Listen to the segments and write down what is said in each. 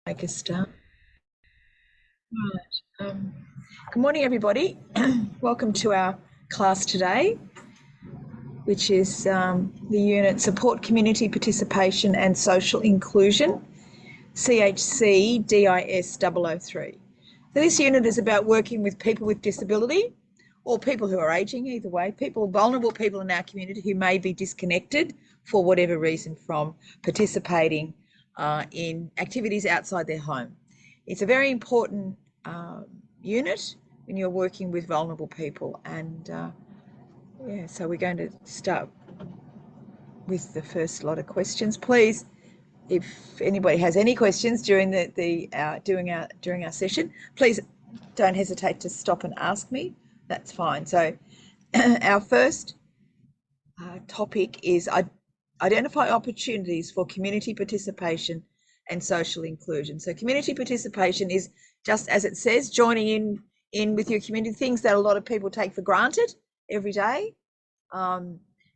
Make a start. Right. Good morning, everybody. Welcome to our class today, which is the unit Support Community Participation and Social Inclusion, CHCDIS003. So this unit is about working with people with disability or people who are ageing, either way, vulnerable people in our community who may be disconnected for whatever reason from participating in activities outside their home. It's a very important unit when you're working with vulnerable people. And so we're going to start with the first lot of questions. Please, if anybody has any questions during during our session, please don't hesitate to stop and ask me. That's fine. So our first topic is identify opportunities for community participation and social inclusion. So community participation is, just as it says, joining in with your community, things that a lot of people take for granted every day.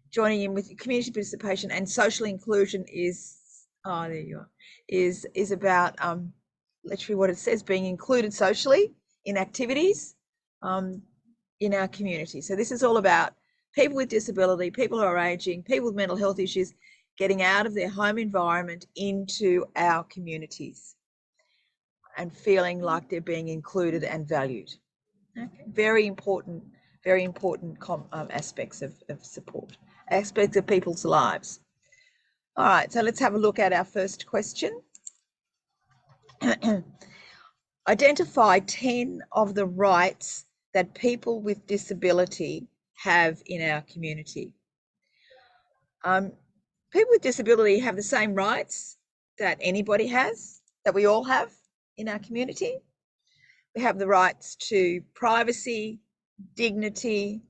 Joining in with community participation, and social inclusion is, there you are, is about literally what it says, being included socially in activities in our community. So this is all about people with disability, people who are aging, people with mental health issues, getting out of their home environment into our communities and feeling like they're being included and valued. Okay. Very important aspects of support, aspects of people's lives. All right, so let's have a look at our first question. Identify 10 of the rights that people with disability have in our community. People with disability have the same rights that anybody has, that we all have in our community. We have the rights to privacy, dignity,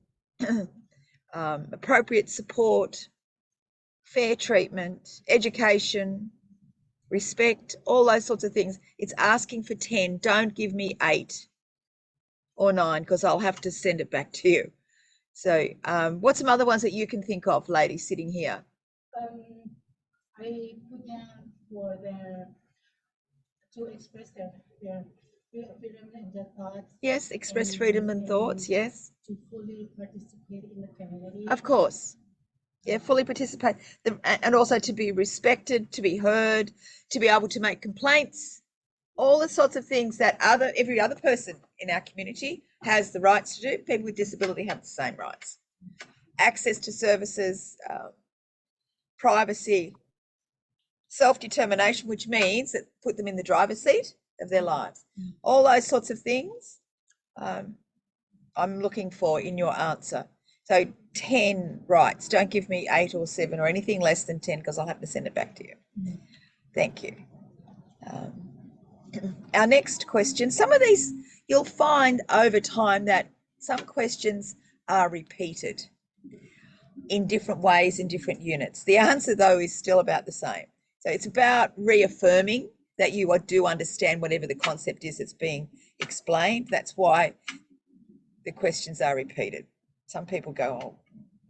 appropriate support, fair treatment, education, respect, all those sorts of things. It's asking for 10. Don't give me 8 or 9, because I'll have to send it back to you. So what's some other ones that you can think of, ladies sitting here? I put down for to express their freedom and their thoughts. Yes, express freedom and thoughts, yes. To fully participate in the community. Of course. Yeah, fully participate. And also to be respected, to be heard, to be able to make complaints, all the sorts of things that every other person in our community has the rights to do. People with disability have the same rights. Access to services, privacy, self-determination, which means that put them in the driver's seat of their lives. All those sorts of things I'm looking for in your answer. So 10 rights. Don't give me 8 or 7 or anything less than 10, because I'll have to send it back to you. Thank you. Our next question, some of these you'll find over time that some questions are repeated in different ways in different units. The answer, though, is still about the same. So it's about reaffirming that you do understand whatever the concept is that's being explained. That's why the questions are repeated. Some people go,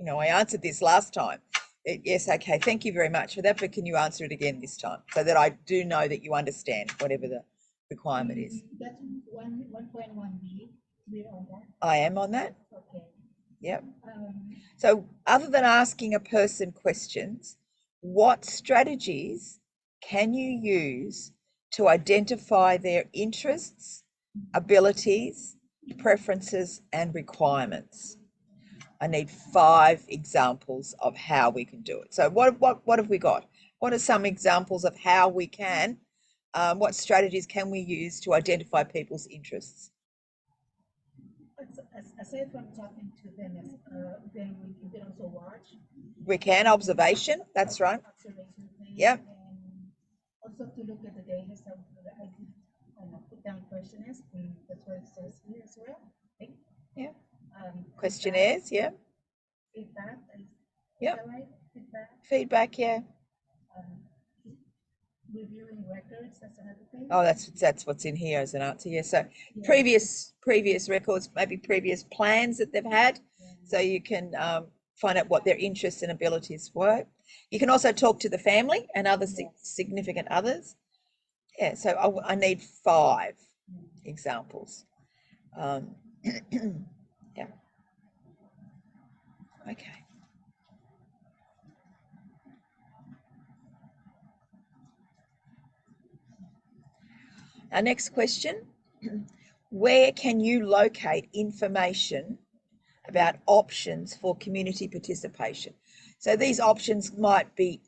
oh, I answered this last time. Yes, okay, thank you very much for that, but can you answer it again this time, so that I do know that you understand whatever the requirement is. That's 1.1b. We're on that. I am on that. Okay. Yep. So other than asking a person questions, what strategies can you use to identify their interests, abilities, preferences, and requirements? I need 5 examples of how we can do it. So what have we got? What are some examples of how we can, what strategies can we use to identify people's interests? Aside from talking to them, then we can also watch. We can, observation, that's right. Observation. Yep. And also to look at the data, so I put down questionnaires, and that's what it says here as well. Okay. Yeah. Questionnaires, yeah. Feedback. Yeah. Right? Feedback, yeah. Reviewing records, that's another thing. Oh, that's what's in here as an answer. Yeah. So yeah. Previous records, maybe previous plans that they've had, so you can find out what their interests and abilities were. You can also talk to the family and other significant others. Yeah, so I need 5 examples. Yeah. Okay. Our next question, where can you locate information about options for community participation? So these options might be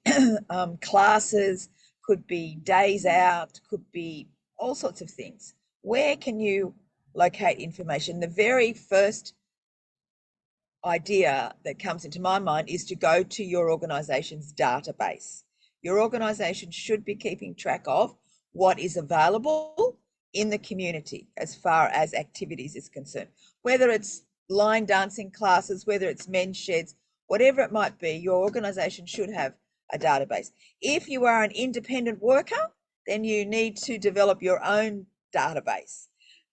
classes, could be days out, could be all sorts of things. Where can you locate information? The very first idea that comes into my mind is to go to your organisation's database. Your organisation should be keeping track of what is available in the community as far as activities is concerned, whether it's line dancing classes, whether it's men's sheds, whatever it might be, your organisation should have a database. If you are an independent worker, then you need to develop your own database.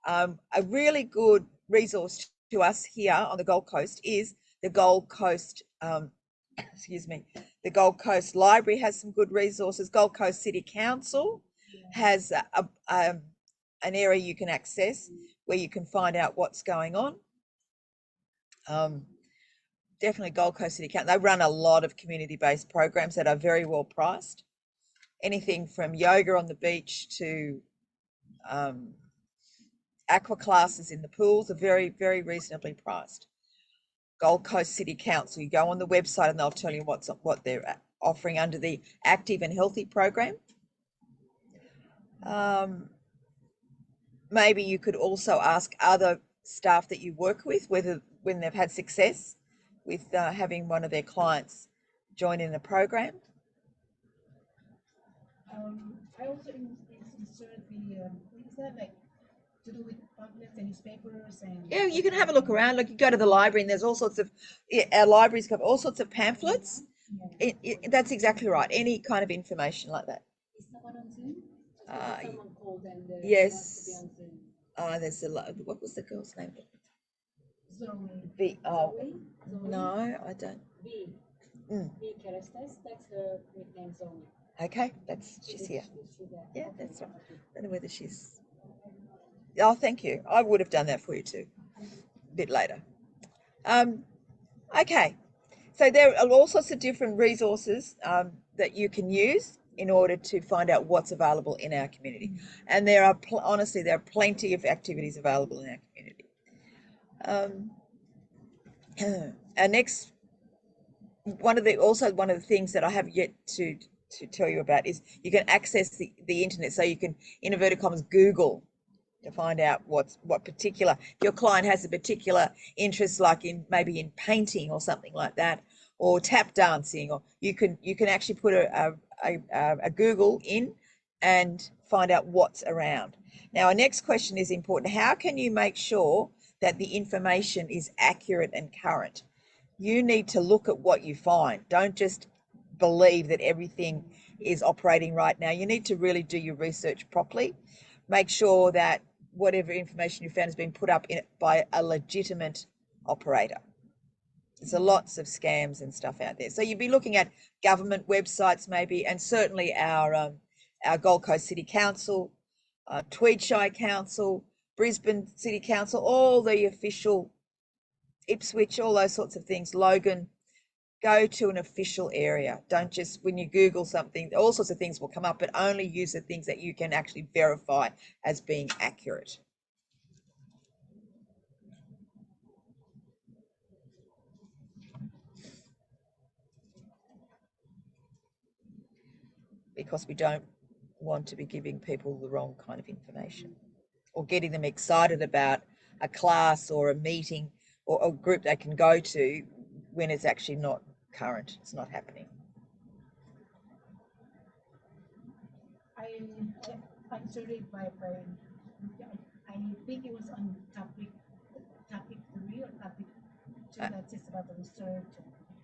A really good resource to us here on the Gold Coast is the Gold Coast, excuse me, the Gold Coast Library has some good resources. Gold Coast City Council has an area you can access where you can find out what's going on. Definitely Gold Coast City Council. They run a lot of community-based programs that are very well priced. Anything from yoga on the beach to aqua classes in the pools are very, very reasonably priced. Gold Coast City Council, you go on the website and they'll tell you what they're offering under the Active and Healthy program. Maybe you could also ask other staff that you work with whether when they've had success with having one of their clients join in the program. I also insert the, is that like to do with pamphlets and newspapers and... Yeah, you can have a look around. Look, you go to the library and there's all sorts of, our libraries have all sorts of pamphlets. Yeah. That's exactly right. Any kind of information like that. Is someone on Zoom? Someone called and yes. There's a, what was the girl's name? Zoe. No, I don't. V. V Kerestes. That's her nickname, Zoe. Okay, she's here. Yeah, that's right. I don't know whether she's. Oh, thank you. I would have done that for you too, a bit later. Okay, so there are all sorts of different resources that you can use in order to find out what's available in our community. And there are, honestly, there are plenty of activities available in our community. Our next, one of the things that I have yet to tell you about is you can access the internet. So you can, in inverted commas, Google to find out what particular, if your client has a particular interest, like maybe in painting or something like that, or tap dancing, or you can actually put a Google in and find out what's around. Now, our next question is important. How can you make sure that the information is accurate and current? You need to look at what you find. Don't just believe that everything is operating right now. You need to really do your research properly. Make sure that whatever information you found has been put up by a legitimate operator. There's lots of scams and stuff out there. So you'd be looking at government websites maybe, and certainly our Gold Coast City Council, Tweedshire Council, Brisbane City Council, all the official, Ipswich, all those sorts of things, Logan. Go to an official area. Don't just, when you Google something, all sorts of things will come up, but only use the things that you can actually verify as being accurate. Because we don't want to be giving people the wrong kind of information or getting them excited about a class or a meeting or a group they can go to when it's actually not current, it's not happening. I answered it by I think it was on topic 3 or topic 2 that's just about the research.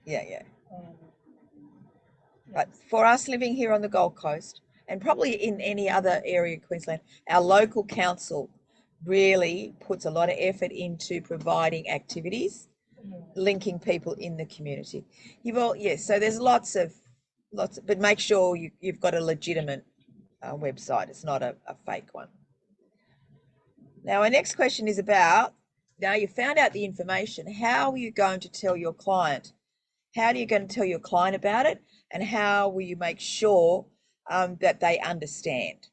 Yeah. But for us living here on the Gold Coast, and probably in any other area of Queensland, our local council really puts a lot of effort into providing activities, linking people in the community. So there's lots of, but make sure you've got a legitimate website. It's not a fake one. Now, our next question is about, now you found out the information, how are you going to tell your client? How are you going to tell your client about it? And how will you make sure that they understand?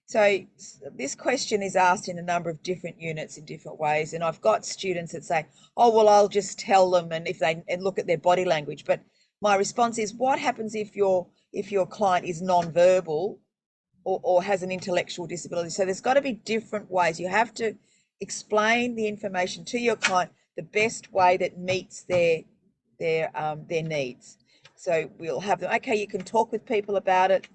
So this question is asked in a number of different units in different ways. And I've got students that say, oh, well, I'll just tell them and if they look at their body language. But my response is, what happens if your client is non-verbal or has an intellectual disability? So there's got to be different ways. You have to explain the information to your client the best way that meets their needs. So we'll have them, okay, you can talk with people about it.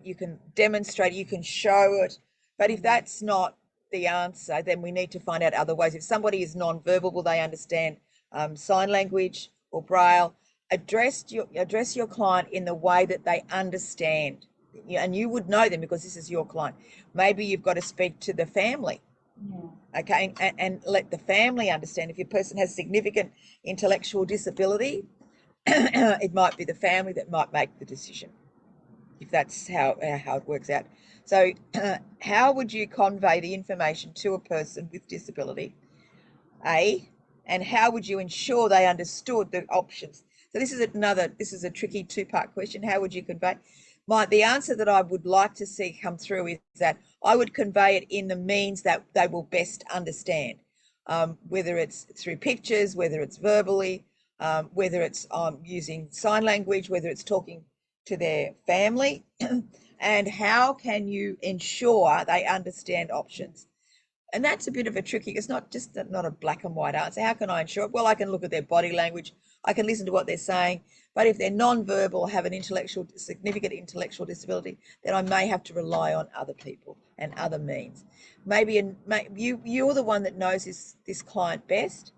You can demonstrate, you can show it. But if that's not the answer, then we need to find out other ways. If somebody is non-verbal, will they understand sign language or braille? Address your client in the way that they understand. And you would know them because this is your client. Maybe you've got to speak to the family. Yeah. Okay, and let the family understand. If your person has significant intellectual disability, it might be the family that might make the decision, if that's how it works out. So how would you convey the information to a person with disability? And how would you ensure they understood the options? So this is a tricky two-part question. How would you convey? The answer that I would like to see come through is that I would convey it in the means that they will best understand, whether it's through pictures, whether it's verbally, whether it's using sign language, whether it's talking to their family, and how can you ensure they understand options? And that's a bit of a tricky, it's not a black and white answer. How can I ensure it? Well, I can look at their body language, I can listen to what they're saying, but if they're non-verbal, have an significant intellectual disability, then I may have to rely on other people and other means. Maybe you're the one that knows this client best.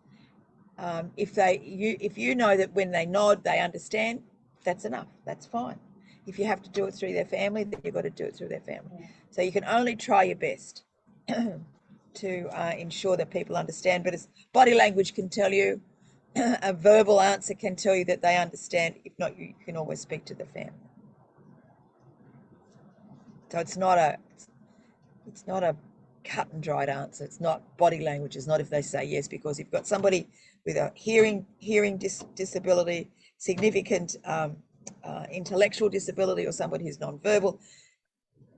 If you know that when they nod, they understand, that's enough, that's fine. If you have to do it through their family, then you've got to do it through their family. Yeah. So you can only try your best to ensure that people understand, but as body language can tell you, a verbal answer can tell you that they understand. If not, you can always speak to the family. So it's not a cut and dried answer. It's not body language. It's not if they say yes, because you've got somebody with a hearing disability, significant intellectual disability, or somebody who's non-verbal.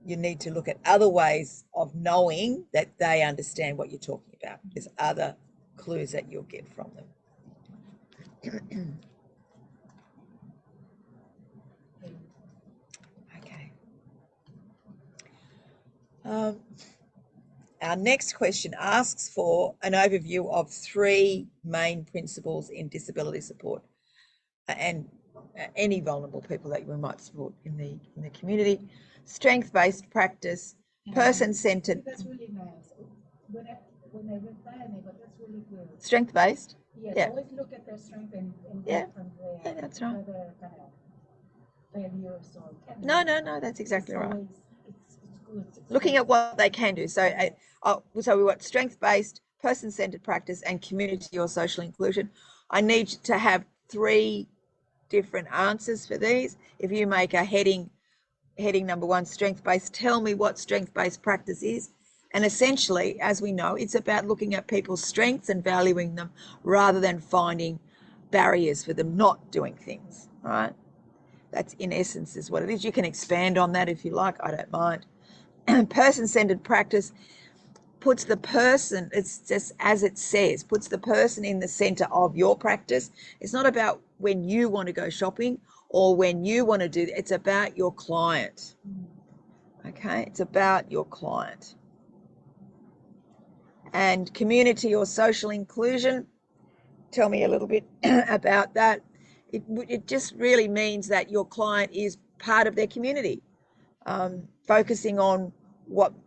You need to look at other ways of knowing that they understand what you're talking about. There's other clues that you'll get from them. Okay. Our next question asks for an overview of 3 main principles in disability support and any vulnerable people that we might support in the community. Strength-based practice, person-centered. That's really nice. When I read that, I go, that's really good. Strength-based? Yes, yeah. Always look at their strength and yeah. from their That's right. other kind of failures or No, that's exactly right. It's good. Looking at what they can do. So we want strength-based, person-centered practice, and community or social inclusion. I need to have 3 different answers for these. If you make a heading number 1, strength-based, tell me what strength-based practice is. And essentially, as we know, it's about looking at people's strengths and valuing them rather than finding barriers for them not doing things, right? That's in essence is what it is. You can expand on that if you like, I don't mind. Person-centered practice puts the person, it's just as it says, puts the person in the center of your practice. It's not about when you want to go shopping or when you want to do, it's about your client. Okay, it's about your client. And community or social inclusion, tell me a little bit about that. It just really means that your client is part of their community, focusing on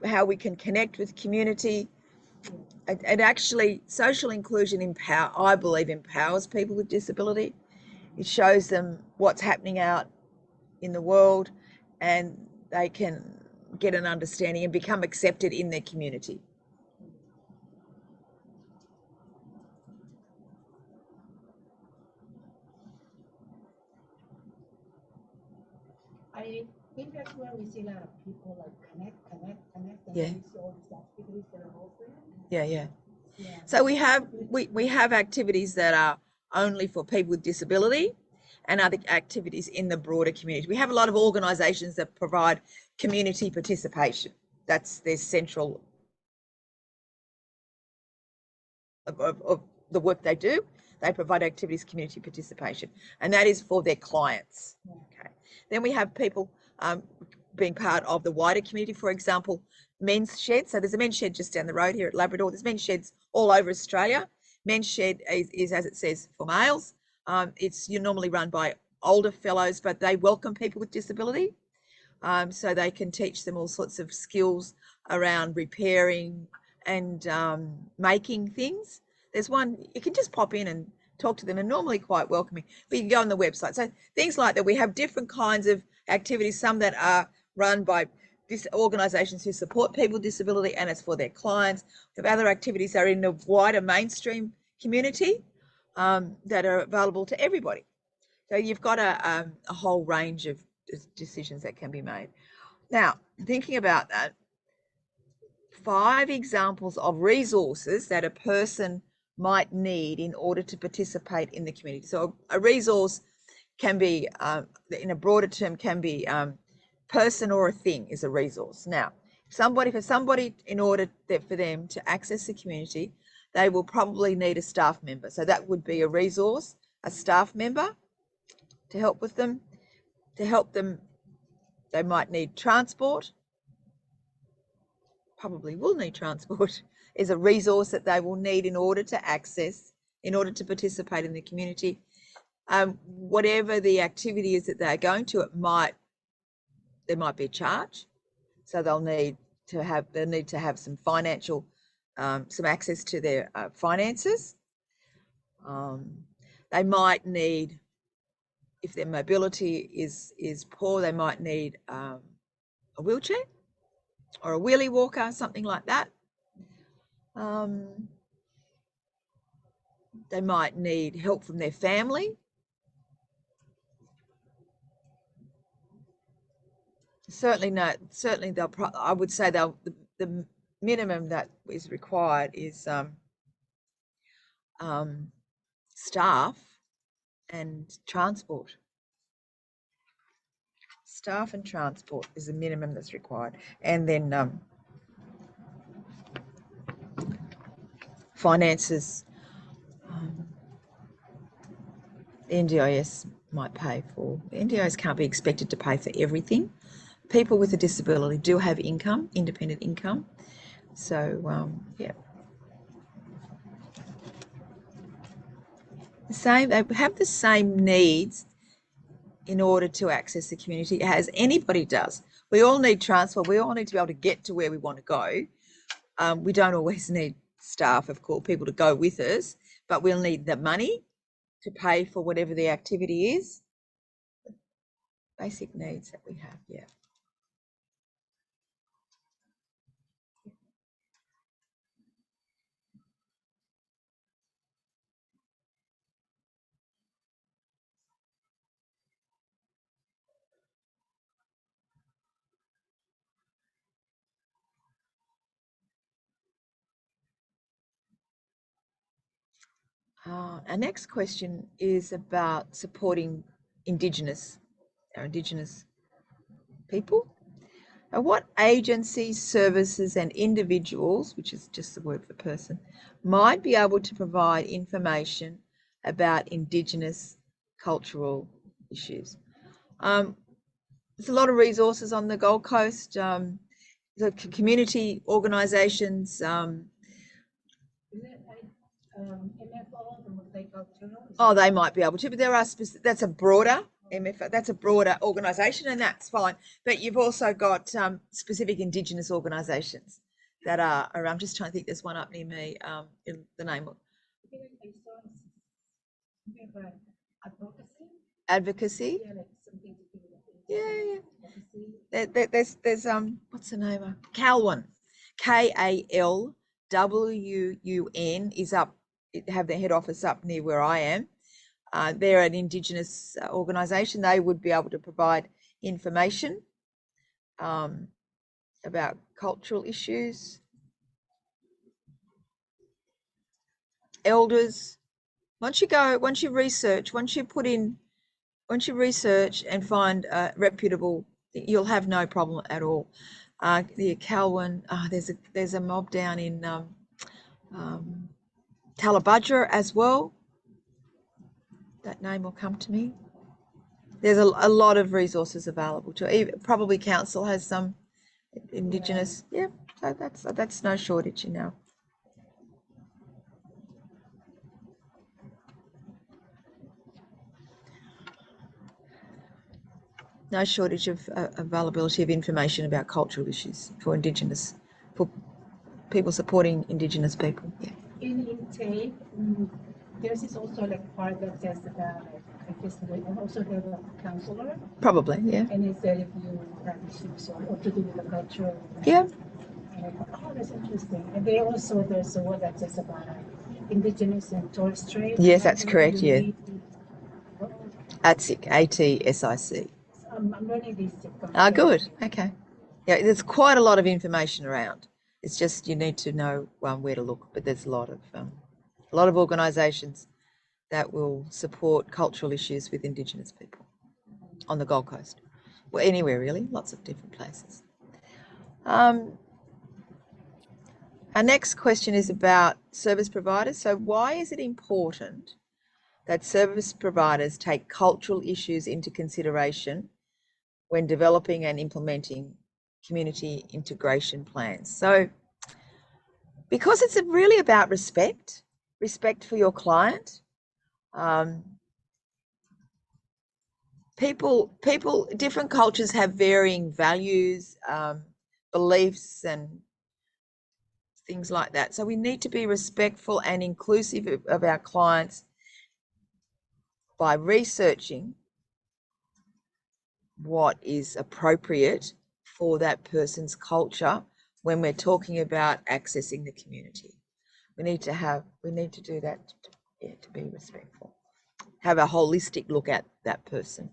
how we can connect with community. And actually, social inclusion I believe empowers people with disability. It shows them what's happening out in the world, and they can get an understanding and become accepted in their community. I think that's where we see a lot of people like connect, and Yeah. then we see all these activities that are open. Yeah, yeah. Yeah. So we have activities that are only for people with disability and other activities in the broader community. We have a lot of organisations that provide community participation. That's their central of the work they do. They provide activities, community participation, and that is for their clients. Okay. Then we have people being part of the wider community. For example, men's shed. So there's a men's shed just down the road here at Labrador. There's men's sheds all over Australia. Men's shed is as it says, for males. You're normally run by older fellows, but they welcome people with disability. So they can teach them all sorts of skills around repairing and making things. There's one, you can just pop in and talk to them, and normally quite welcoming, but you can go on the website. So things like that. We have different kinds of activities, some that are run by organisations who support people with disability and it's for their clients. We have other activities that are in the wider mainstream community that are available to everybody. So you've got a whole range of decisions that can be made. Now, thinking about that, 5 examples of resources that a person might need in order to participate in the community. So a resource can be, in a broader term, can be person or a thing is a resource. Now, for somebody, in order for them to access the community, they will probably need a staff member. So that would be a resource, a staff member to help with them. To help them, they might need transport. Probably will need transport is a resource that they will need in order to access, in order to participate in the community. Whatever the activity is that they're going to, there might be a charge. So they'll need to have some financial, some access to their finances. They might need, if their mobility is poor, they might need a wheelchair or a wheelie walker, something like that. They might need help from their family. Certainly I would say the minimum that is required is staff and transport. Staff and transport is the minimum that's required, and then finances. The NDIS might pay for. The NDIS can't be expected to pay for everything. People with a disability do have income, independent income. So yeah. They have the same needs in order to access the community as anybody does. We all need transport. We all need to be able to get to where we want to go. We don't always need staff, of course, people to go with us, but we'll need the money to pay for whatever the activity is. Basic needs that we have, yeah. Our next question is about supporting our Indigenous people. What agencies, services and individuals, which is just the word for person, might be able to provide information about Indigenous cultural issues? There's a lot of resources on the Gold Coast, the community organisations. They might be able to, but there are that's a broader MF, that's a broader organisation, and that's fine. But you've also got specific Indigenous organisations that are around. I'm just trying to think. There's one up near me. In the name of advocacy. Yeah. There's what's the name of Kalwun, KALWUN is up. Have their head office up near where I am. They're an Indigenous organisation. They would be able to provide information about cultural issues. Elders, once you research and find reputable, you'll have no problem at all. The Calwin, there's a mob down in Tallabudgera as well. That name will come to me. There's a lot of resources available to. Probably council has some Indigenous. Yeah, so that's no shortage, you know. No shortage of availability of information about cultural issues for Indigenous, for people supporting Indigenous people. Yeah. In tape, there's this also like part that says about and also have a counselor. Probably, yeah. And it said if you have issues or to do with the culture. Yeah. And I thought, oh, that's interesting. And they also, there's a word that says about Indigenous and Torres Strait. Yes, that's correct, yeah. ATSIC, ATSIC. I'm learning these. Good. Okay. Yeah, there's quite a lot of information around. It's just you need to know where to look. But there's a lot of organisations that will support cultural issues with Indigenous people on the Gold Coast, well, anywhere really, lots of different places. Our next question is about service providers. So why is it important that service providers take cultural issues into consideration when developing and implementing community integration plans? So because it's really about respect for your client. Different cultures have varying values, beliefs and things like that. So we need to be respectful and inclusive of our clients by researching what is appropriate for that person's culture when we're talking about accessing the community. We need to do that to be respectful. Have a holistic look at that person.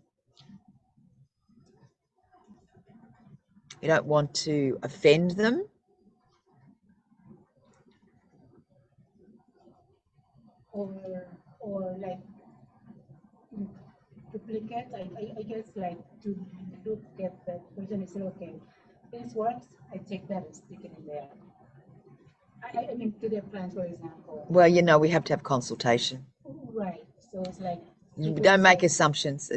You don't want to offend them. Or like duplicate, I guess, like to look at that person and say, okay, this works, I take that and stick it in there. I mean, to their plans, for example. Well, we have to have consultation. Right. So it's like you don't make assumptions.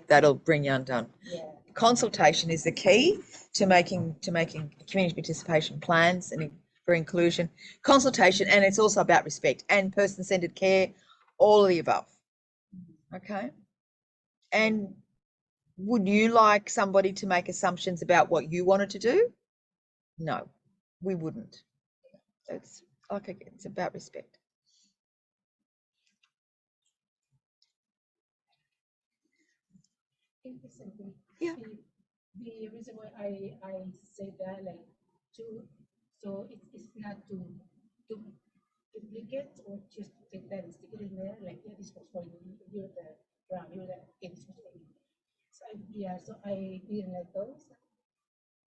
That'll bring you undone. Yeah. Consultation is the key to making community participation plans and for inclusion. Consultation, and it's also about respect and person-centered care, all of the above. Okay. And would you like somebody to make assumptions about what you wanted to do? No, we wouldn't. It's about respect. Interesting. Yeah. The reason why I say that, like, so it's not to duplicate or just take that and stick it in there, like, yeah, this was for you, you're the brown, you're the, okay, this was for you. So I didn't like those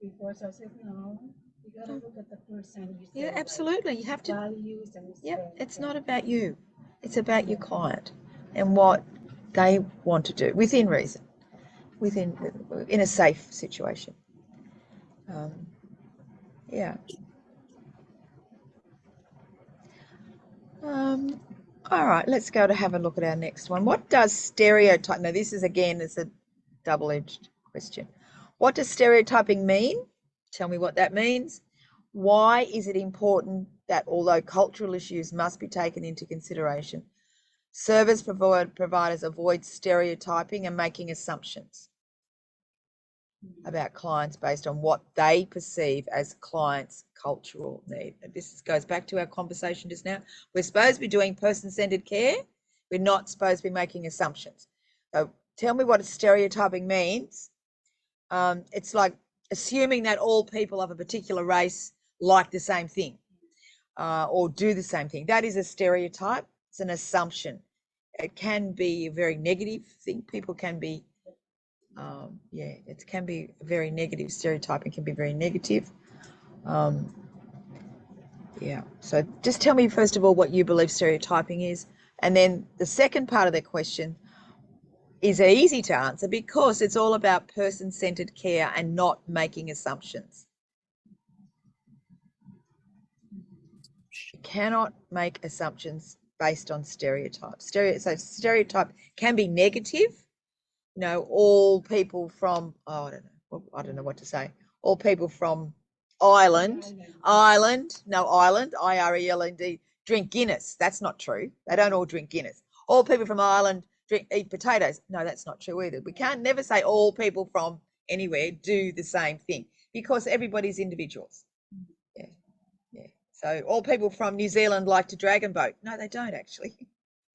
before, so I said, no, you gotta look at the person. You Yeah, absolutely. Like, you have to. Values and respect. Yeah, it's not about you. It's about your client and what they want to do within reason, in a safe situation. Yeah. All right, let's go to have a look at our next one. What does stereotype? Now, this is again, it's a double-edged question. What does stereotyping mean? Tell me what that means. Why is it important that although cultural issues must be taken into consideration, service providers avoid stereotyping and making assumptions about clients based on what they perceive as clients' cultural need? And this goes back to our conversation just now. We're supposed to be doing person-centered care. We're not supposed to be making assumptions. So tell me what stereotyping means. It's like assuming that all people of a particular race like the same thing or do the same thing. That is a stereotype. It's an assumption. It can be a very negative thing. People can be Yeah, it can be very negative. Stereotyping can be very negative. Yeah, so just tell me first of all what you believe stereotyping is, and then the second part of the question is easy to answer because it's all about person-centered care and not making assumptions. You cannot make assumptions based on stereotypes. So stereotype can be negative. You know, all people from, oh, I don't know what to say. All people from Ireland, IRELND, drink Guinness. That's not true. They don't all drink Guinness. All people from Ireland eat potatoes. No, that's not true either. We can't never say all people from anywhere do the same thing because everybody's individuals. Yeah, yeah. So all people from New Zealand like to dragon boat. No, they don't actually.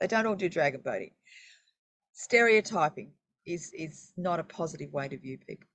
They don't all do dragon boating. Stereotyping is not a positive way to view people.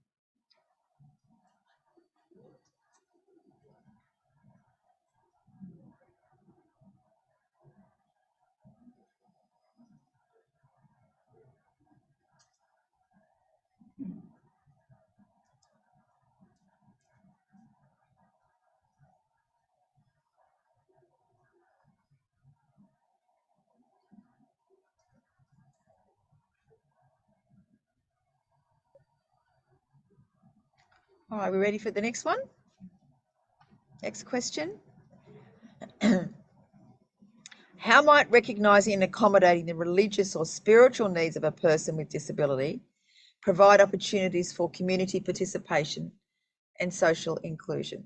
All right, we ready for the next one? Next question. How might recognising and accommodating the religious or spiritual needs of a person with disability provide opportunities for community participation and social inclusion?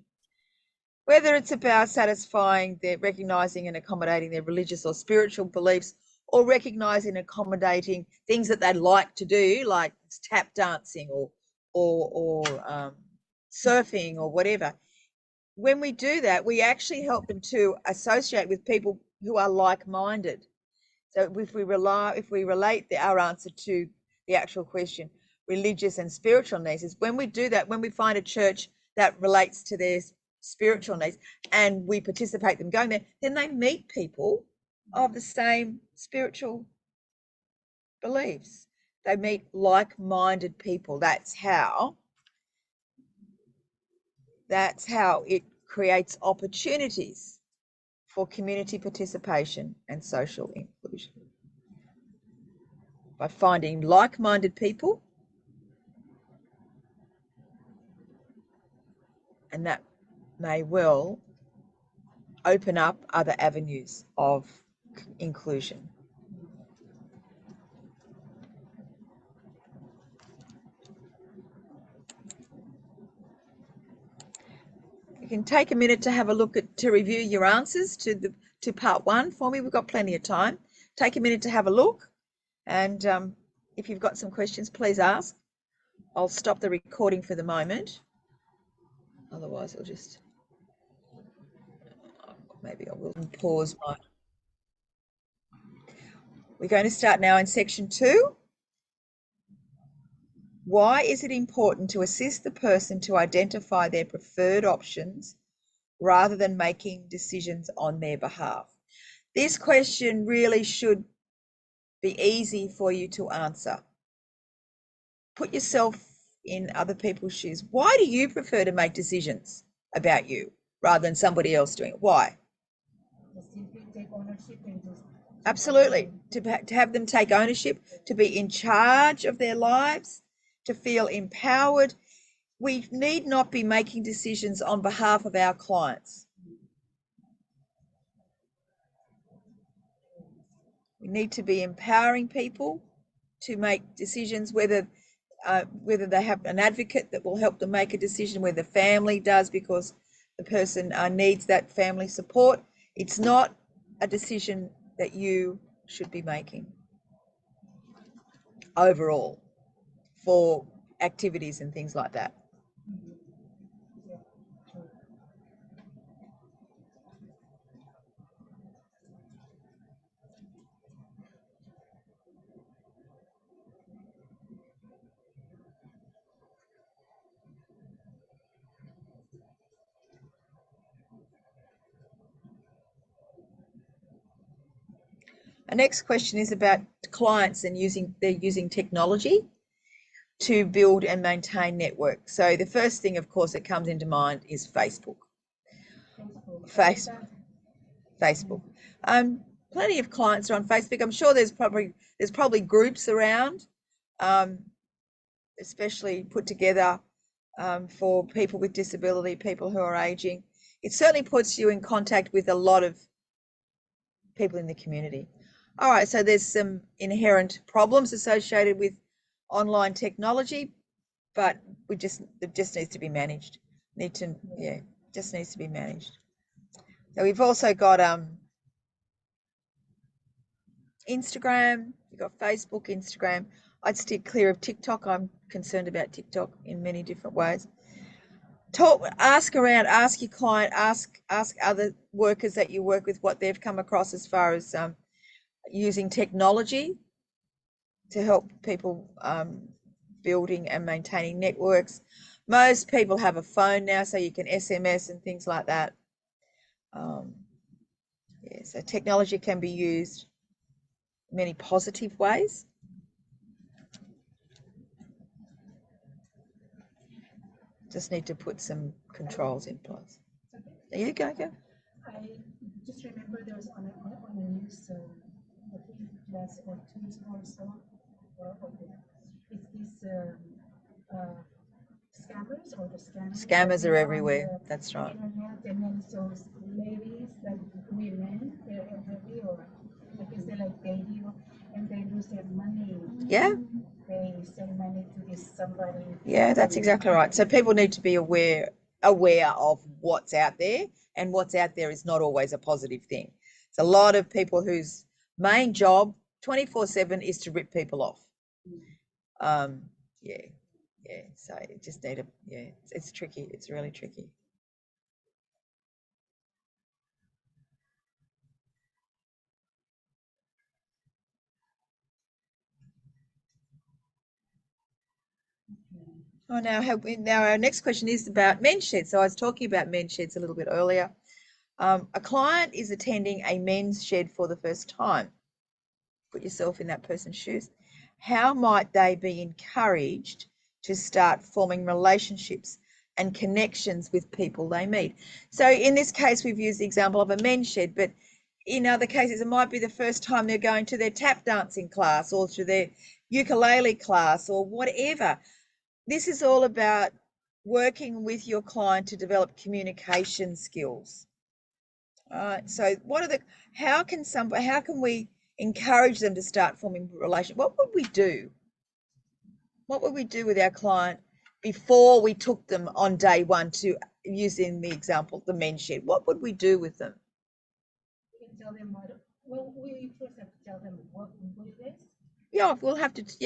Whether it's about recognising and accommodating their religious or spiritual beliefs, or recognising and accommodating things that they'd like to do, like tap dancing or surfing or whatever. When we do that, we actually help them to associate with people who are like-minded. So if we relate our answer to the actual question, religious and spiritual needs, is when we do that, when we find a church that relates to their spiritual needs and we participate them going there, then they meet people of the same spiritual beliefs. They meet like-minded people. That's how it creates opportunities for community participation and social inclusion. By finding like-minded people, and that may well open up other avenues of inclusion. You can take a minute to have a look to review your answers to part one for me. We've got plenty of time. Take a minute to have a look, and if you've got some questions, please ask. I'll stop the recording for the moment. Otherwise, maybe I will pause my. We're going to start now in section 2. Why is it important to assist the person to identify their preferred options rather than making decisions on their behalf? This question really should be easy for you to answer. Put yourself in other people's shoes. Why do you prefer to make decisions about you rather than somebody else doing it? Why? Absolutely. To have them take ownership, to be in charge of their lives, to feel empowered. We need not be making decisions on behalf of our clients. We need to be empowering people to make decisions, whether they have an advocate that will help them make a decision, whether the family does because the person needs that family support. It's not a decision that you should be making overall for activities and things like that. The next question is about clients and they're using technology. to build and maintain networks. So the first thing, of course, that comes into mind is Facebook. Facebook. Plenty of clients are on Facebook. I'm sure there's probably groups around, especially put together for people with disability, people who are aging. It certainly puts you in contact with a lot of people in the community. All right, so there's some inherent problems associated with online technology, but it just needs to be managed. Just needs to be managed. So we've also got Instagram, you've got Facebook, Instagram. I'd steer clear of TikTok. I'm concerned about TikTok in many different ways. Ask around, ask your client, ask other workers that you work with what they've come across as far as using technology to help people building and maintaining networks. Most people have a phone now, so you can SMS and things like that. So technology can be used in many positive ways. Just need to put some controls in place. There you go. I just remember there was on the news, I think last 2 weeks or so, it's these scammers or the scammers. Scammers are everywhere. That's right. Internet, and then so ladies, like women, they're heavy, or I guess they like dating you, and they lose their money. Yeah. They send money to this somebody. Yeah, that's exactly right. So people need to be aware of what's out there, and what's out there is not always a positive thing. It's a lot of people whose main job 24/7 is to rip people off. So it just it's tricky. It's really tricky. Oh, now our next question is about men's sheds. So I was talking about men's sheds a little bit earlier. A client is attending a men's shed for the first time. Put yourself in that person's shoes. How might they be encouraged to start forming relationships and connections with people they meet? So in this case, we've used the example of a men's shed, but in other cases, it might be the first time they're going to their tap dancing class or to their ukulele class or whatever. This is all about working with your client to develop communication skills. All right. So how can we encourage them to start forming relationships? What would we do? What would we do with our client before we took them on day one to using the example, the men's shed? What would we do with them? We can tell them we first have to tell them what it is. Yeah,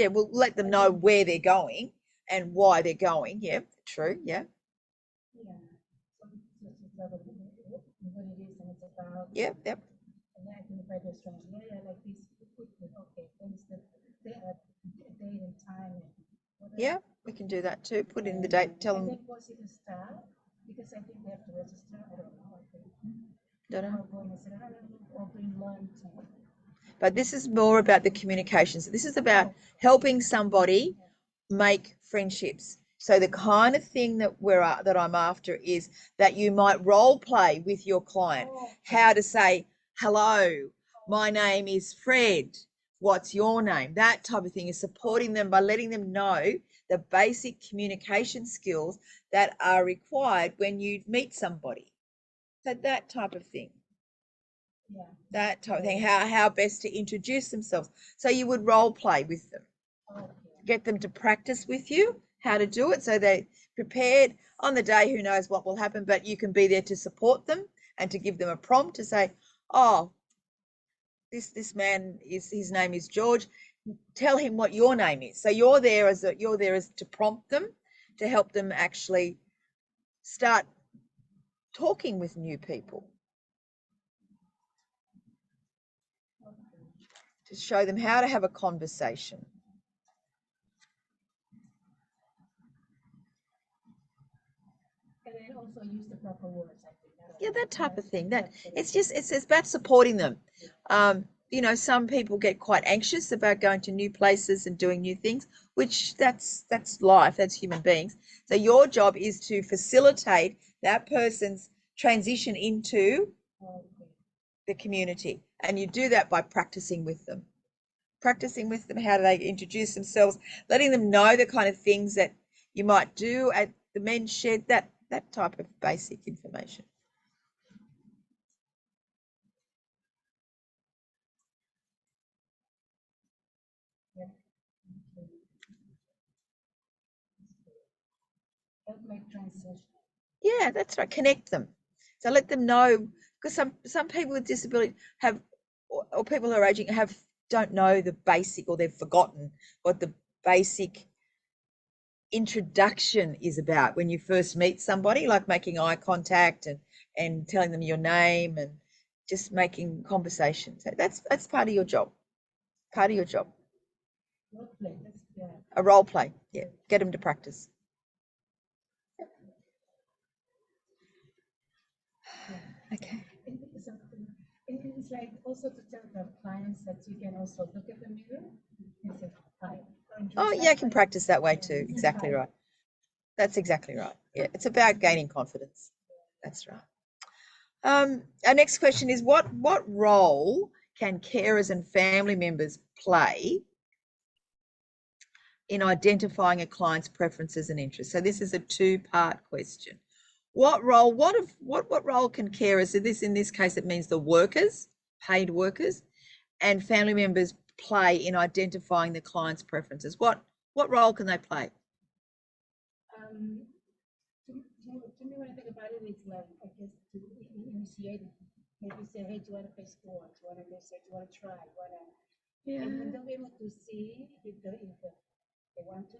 we'll let them know where they're going and why they're going. Yeah, true. Yeah. Yeah. So tell them what it is and it's about. Yep. And then I can invite their friends. Yeah, like this. Okay, thanks. The date and time. Yeah, we can do that too. Put in the date. Tell them. And then once it is start, because I think they have to register. I don't know. I think. Don't know. Or bring lunch. But this is more about the communications. This is about helping somebody make friendships. So the kind of thing that I'm after is that you might role play with your client. How to say, hello, my name is Fred. What's your name? That type of thing is supporting them by letting them know the basic communication skills that are required when you meet somebody. So that type of thing. Yeah. That type of thing, how best to introduce themselves. So you would role play with them, get them to practice with you how to do it so they're prepared on the day. Who knows what will happen, but you can be there to support them and to give them a prompt to say, oh, this man his name is George. Tell him what your name is. So you're there as to prompt them, to help them actually start talking with new people. To show them how to have a conversation. And then also use the proper words, I think. Yeah, that type of thing. It's about supporting them. you know, some people get quite anxious about going to new places and doing new things, which that's life, that's human beings. So your job is to facilitate that person's transition into the community. And you do that by practicing with them. Practicing with them, how do they introduce themselves, letting them know the kind of things that you might do at the men's shed, that type of basic information. Help make transition. Yeah, that's right. Connect them. So let them know, because some people with disability have, or people who are aging don't know the basic, or they've forgotten what the basic introduction is about when you first meet somebody, like making eye contact and telling them your name and just making conversation. So that's part of your job. Part of your job. Role play. Yeah. A role play. Yeah. Get them to practice. Okay. It's like also to tell the clients that you can also look at the mirror and say hi. Oh, yeah, I can practice that way too. Exactly right. That's exactly right. Yeah, it's about gaining confidence. That's right. Our next question is, what role can carers and family members play in identifying a client's preferences and interests? So this is a two-part question. What role can carers, in this case it means the workers, paid workers, and family members play in identifying the client's preferences? What role can they play? To me, when I think about it, it's like, I guess, to initiate it. Maybe say, hey, do you want to play sports? Do you want to research? Do you want to try? And they'll be able to see if they want to.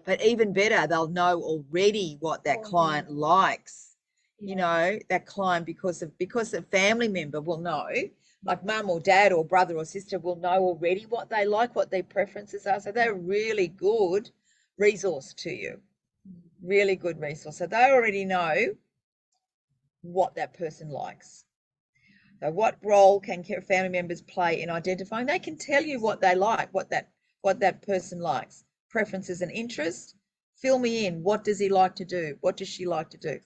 But even better, they'll know already what that client likes. Yeah. You know, that client, because a family member will know, like mum or dad or brother or sister will know already what they like, what their preferences are. So they're a really good resource to you. Really good resource. So they already know what that person likes. So what role can family members play in identifying? They can tell you what they like, what that person likes, preferences and interests. Fill me in. What does he like to do? What does she like to do?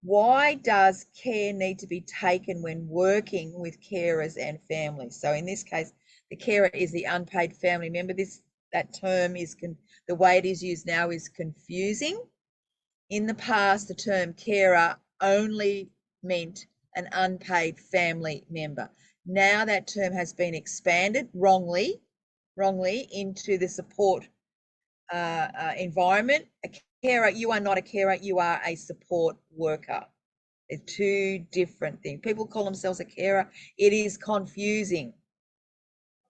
Why does care need to be taken when working with carers and families? So in this case, the carer is the unpaid family member. That term is, the way it is used now is confusing. In the past, the term carer only meant an unpaid family member. Now that term has been expanded wrongly into the support environment. A carer, you are not a carer, you are a support worker. They're two different things. People call themselves a carer. It is confusing.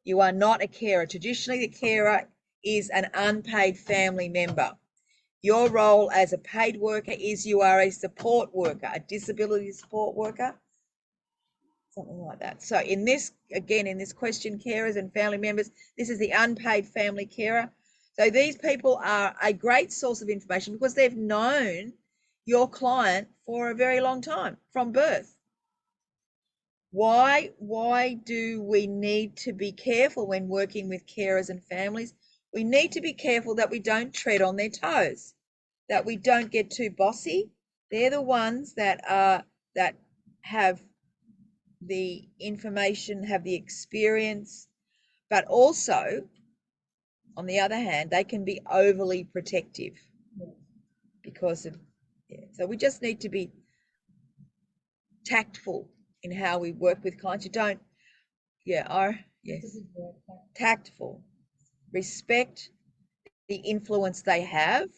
You are not a carer. Traditionally, the carer is an unpaid family member. Your role as a paid worker is you are a support worker, a disability support worker, something like that. So in this question, carers and family members, this is the unpaid family carer. So these people are a great source of information because they've known your client for a very long time, from birth. Why do we need to be careful when working with carers and families? We need to be careful that we don't tread on their toes, that we don't get too bossy. They're the ones that have the information, have the experience, but also, on the other hand, they can be overly protective because of, so we just need to be tactful in how we work with clients. You don't, tactful, respect the influence they have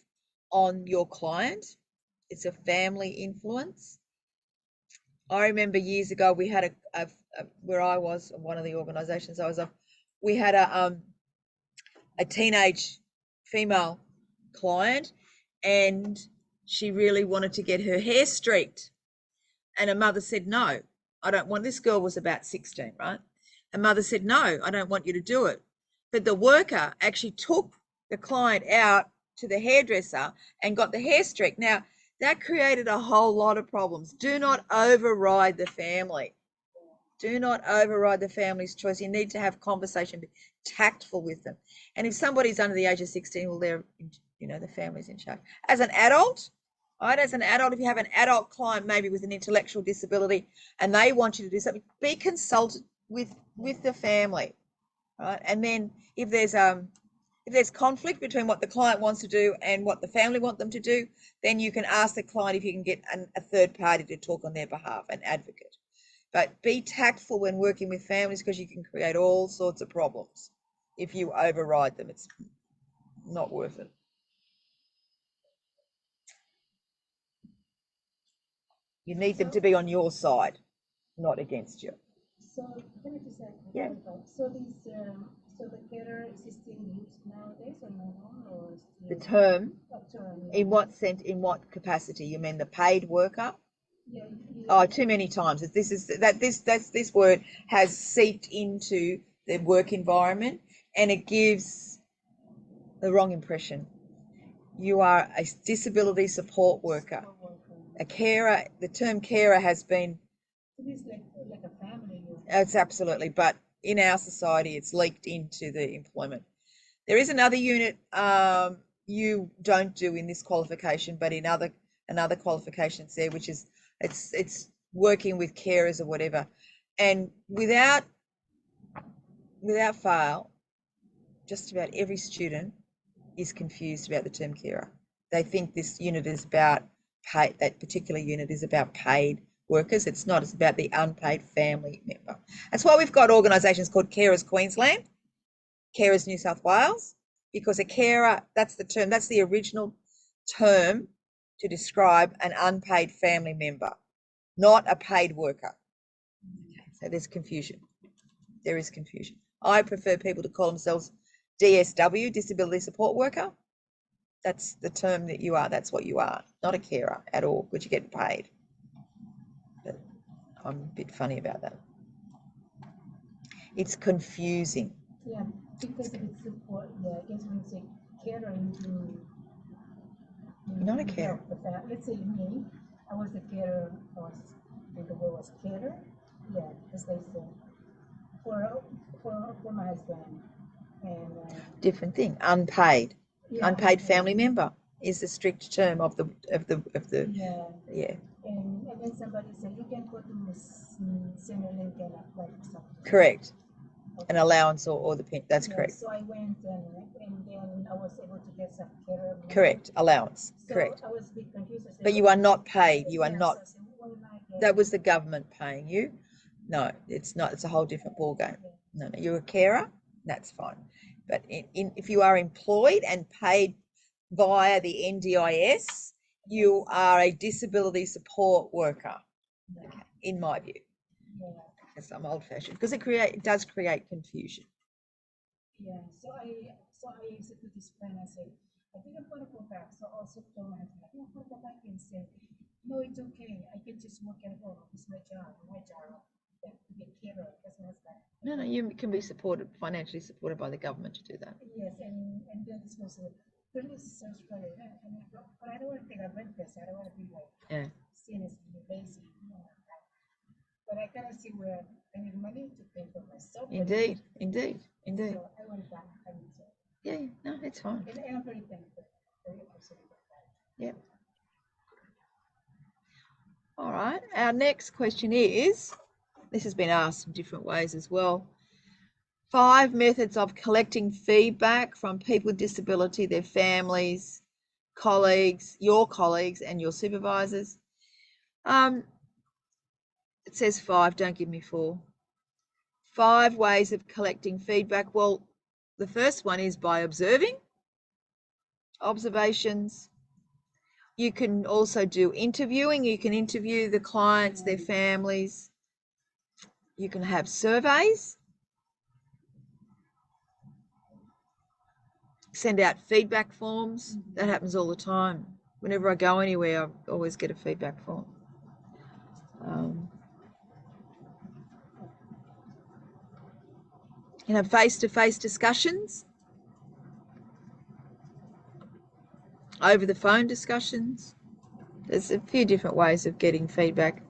on your client. It's a family influence. I remember years ago we had a where I was, one of the organisations I was of, we had a teenage female client, and she really wanted to get her hair streaked, and her mother said, no, I don't want. This girl was about 16, right? Her mother said, no, I don't want you to do it. But the worker actually took the client out to the hairdresser and got the hair streaked. Now, that created a whole lot of problems. Do not override the family. Do not override the family's choice. You need to have conversation, be tactful with them. And if somebody's under the age of 16, well, they're, you know, the family's in charge. As an adult, right? As an adult, if you have an adult client, maybe with an intellectual disability, and they want you to do something, be consulted with the family, right? And then if there's conflict between what the client wants to do and what the family want them to do, then you can ask the client if you can get a third party to talk on their behalf, an advocate. But be tactful when working with families, because you can create all sorts of problems if you override them. It's not worth it. You need them to be on your side, not against you. So can I just say, Yeah. So these, so the carer is still used nowadays or no more, or still The term, a term? in what sense, in what capacity? You mean the paid worker? Yeah. Oh, too many times. This word has seeped into the work environment, and it gives the wrong impression. You are a disability support worker. A carer, the term carer has been, It is like a family. it's absolutely, but in our society, it's leaked into the employment. There is another unit you don't do in this qualification, but in another qualifications there, which is it's working with carers or whatever. And without fail, just about every student is confused about the term carer. They think this unit is about paid, that particular unit is about paid workers. It's not. It's about the unpaid family member. That's why we've got organisations called Carers Queensland, Carers New South Wales, because a carer, that's the term, that's the original term to describe an unpaid family member, not a paid worker. Okay, so there's confusion. There is confusion. I prefer people to call themselves DSW, disability support worker. That's the term that you are. That's what you are, not a carer at all, because you get paid. But I'm a bit funny about that. It's confusing. Yeah, because it's support. Yeah, I guess when you say carer, You're not a carer. Let's say me, I was a carer. The word was carer. Yeah, because they said for my husband, and Different thing. Unpaid. yeah, Unpaid family member is the strict term of the yeah. And then somebody said you can go to Senior Link and apply for something. Correct. Okay. An allowance or the pin. That's Yeah, correct. so I went and then I was able to get some carer. Correct. Allowance. So correct. I was a bit confused. But you are not paid. You are not. So I said, what am I getting? That was the government paying you. No, it's not. It's a whole different ball game. No, you're a carer. That's fine. But if you are employed and paid via the NDIS, you are a disability support worker. Okay, in my view. Yeah. Because I'm old-fashioned. Because it does create confusion. Yeah. So I said to this friend, I said, I think I'm gonna go back. So I also told my husband, I think I'm gonna go back and say, no, it's okay. I can just work at home. It's my job. To be a carer. That's my husband. No, you can be financially supported by the government to do that. Yes, and then this was really sounds funny. But I don't want to take advantage. I don't want to be like seen as being lazy. But I kind of see where I need money to pay for myself. Indeed. So I went back. Yeah, no, it's fine. And I'm very thankful. Very appreciative of that. Yep. All right. Our next question is, this has been asked in different ways as well. 5 methods of collecting feedback from people with disability, their families, colleagues, your colleagues and your supervisors. It says 5, don't give me 4. 5 ways of collecting feedback. Well, the first one is by observing, observations. You can also do interviewing. You can interview the clients, their families. You can have surveys. Send out feedback forms. That happens all the time. Whenever I go anywhere, I always get a feedback form. You know, face-to-face discussions, over the phone discussions. There's a few different ways of getting feedback.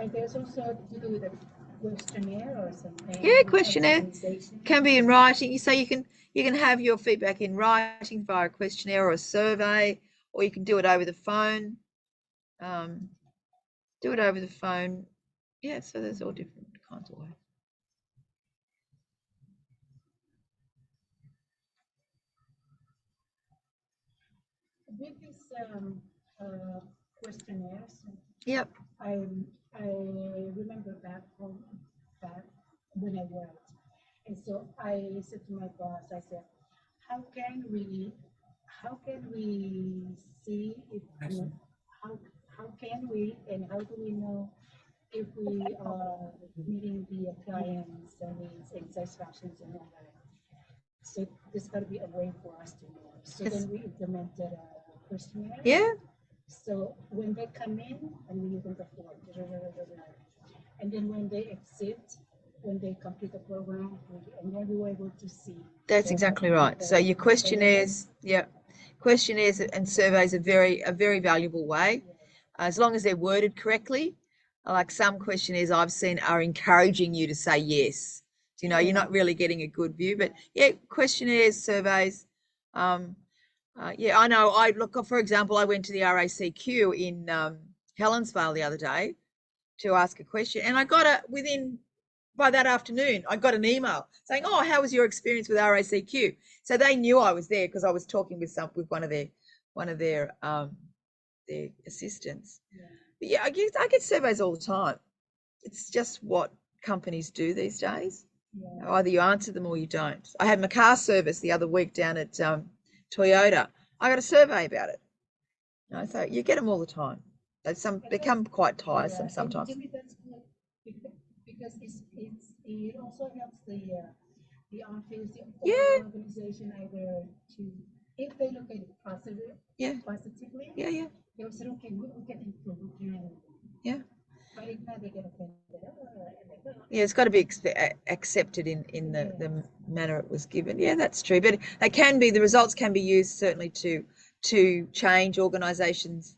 And there's also to do with a questionnaire or something. Yeah, questionnaire Organization. can be in writing. So you can have your feedback in writing via a questionnaire or a survey, or you can do it over the phone. Do it over the phone. Yeah, so there's all different kinds of ways. With these questionnaires, Yep. I remember back when I worked, and so I said to my boss, I said, how can we see if how can we and how do we know if we are meeting the client's needs and satisfactions and all that? So there's got to be a way for us to know. So then we implemented a questionnaire. Yeah. So when they come in, and we give them the form, and then when they exit, when they complete the program, and then we were able to see. That's exactly right. So your questionnaires, yeah, questionnaires and surveys are a very valuable way, as long as they're worded correctly. Like some questionnaires I've seen are encouraging you to say yes. You know, you're not really getting a good view, but yeah, questionnaires, surveys. Yeah, I know. I look, for example, I went to the RACQ in Helensvale the other day to ask a question, and I got by that afternoon, I got an email saying, "Oh, how was your experience with RACQ?" So they knew I was there because I was talking with one of their assistants. Yeah. But yeah, I get surveys all the time. It's just what companies do these days. Yeah. Either you answer them or you don't. I had my car service the other week down at Toyota. I got a survey about it. You know, so you get them all the time. They become quite tiresome sometimes. And that's good because it also helps the office, the organization either to, if they look at it positively, they'll say, okay, we can improve, we can. Yeah. But if not, they get offended. Yeah, it's got to be accepted in the manner it was given. Yeah, that's true. But the results can be used certainly to change organisations'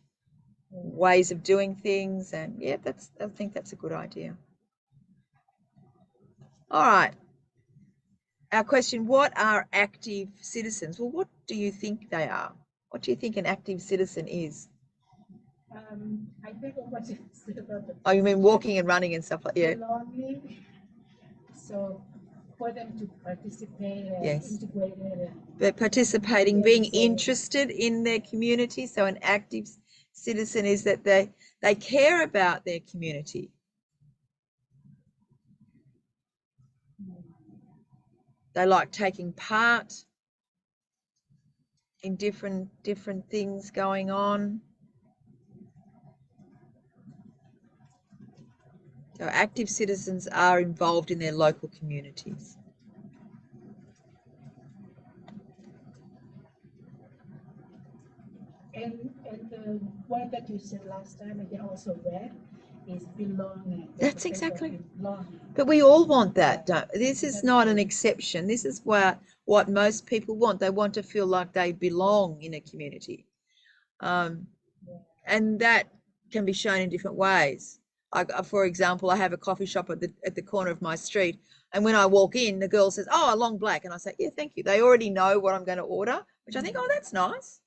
ways of doing things, and yeah, I think that's a good idea. All right. Our question: what are active citizens? Well, what do you think they are? What do you think an active citizen is? I think what you said about the. Oh, you mean walking and running and stuff like that? Yeah. Belonging. So for them to participate and Yes. integrated. But participating, being interested in their community. So an active citizen is that they care about their community. They like taking part in different things going on. So active citizens are involved in their local communities. And the word that you said last time, and then also read, is belonging. That's exactly. But we all want that. This is not an exception. This is what most people want. They want to feel like they belong in a community. And that can be shown in different ways. For example, I have a coffee shop at the corner of my street, and when I walk in, the girl says, "Oh, a long black," and I say, "Yeah, thank you." They already know what I'm going to order, which I think, oh, that's nice.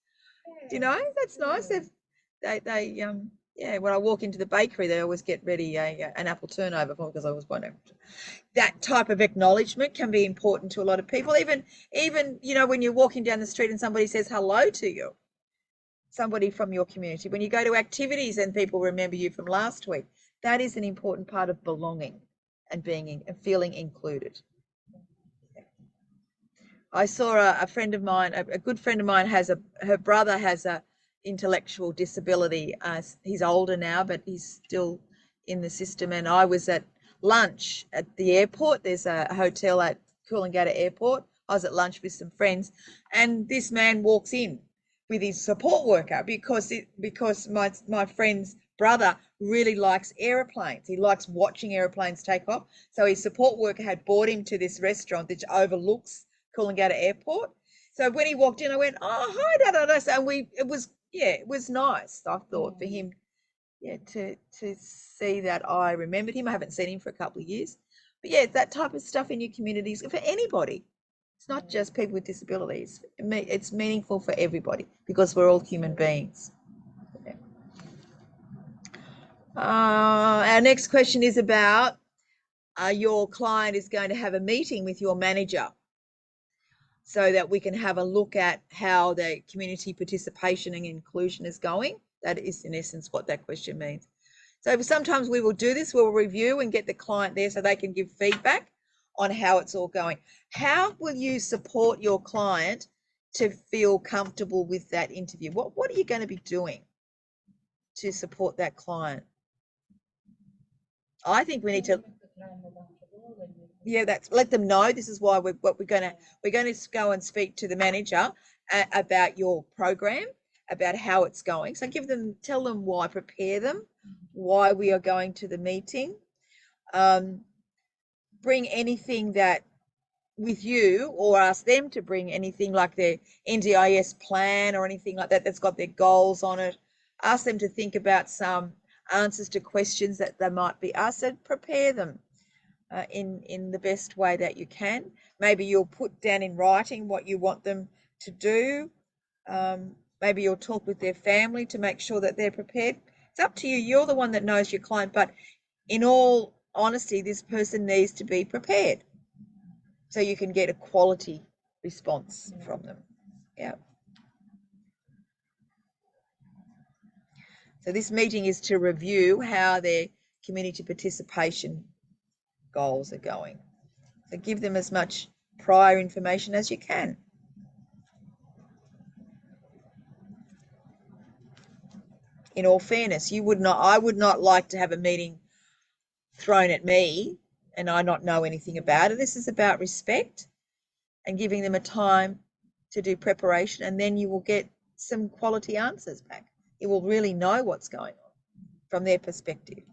You know, that's nice. When I walk into the bakery, they always get ready an apple turnover for me because I was wondering. That type of acknowledgement can be important to a lot of people. Even when you're walking down the street and somebody says hello to you, somebody from your community. When you go to activities and people remember you from last week, that is an important part of belonging and feeling included. I saw a friend of mine, a good friend of mine her brother has a intellectual disability. He's older now, but he's still in the system. And I was at lunch at the airport. There's a hotel at Coolangatta Airport. I was at lunch with some friends, and this man walks in with his support worker because my friend's brother really likes airplanes. He likes watching airplanes take off. So his support worker had brought him to this restaurant that overlooks Coolangatta Airport. So when he walked in, I went, "Oh, hi, da da da." And it was nice, I thought, for him, yeah, to see that I remembered him. I haven't seen him for a couple of years. But yeah, that type of stuff in your communities for anybody. It's not just people with disabilities. It's meaningful for everybody because we're all human beings. Yeah. Our next question is about your client is going to have a meeting with your manager so that we can have a look at how the community participation and inclusion is going. That is, in essence, what that question means. So sometimes we will do this, we'll review and get the client there so they can give feedback on how it's all going. How will you support your client to feel comfortable with that interview? What are you going to be doing to support that client? I think we need to, yeah, that's let them know. This is why we're going to go and speak to the manager about your program, about how it's going. So tell them why, prepare them, why we are going to the meeting. Bring anything that with you, or ask them to bring anything like their NDIS plan or anything like that that's got their goals on it. Ask them to think about some answers to questions that they might be asked, and prepare them in the best way that you can. Maybe you'll put down in writing what you want them to do. Maybe you'll talk with their family to make sure that they're prepared. It's up to you. You're the one that knows your client, but in all honesty, this person needs to be prepared so you can get a quality response from them. Yeah. So this meeting is to review how their community participation goals are going. So give them as much prior information as you can. In all fairness, I would not like to have a meeting thrown at me and I not know anything about it. This is about respect and giving them a time to do preparation, and then you will get some quality answers back. You will really know what's going on from their perspective.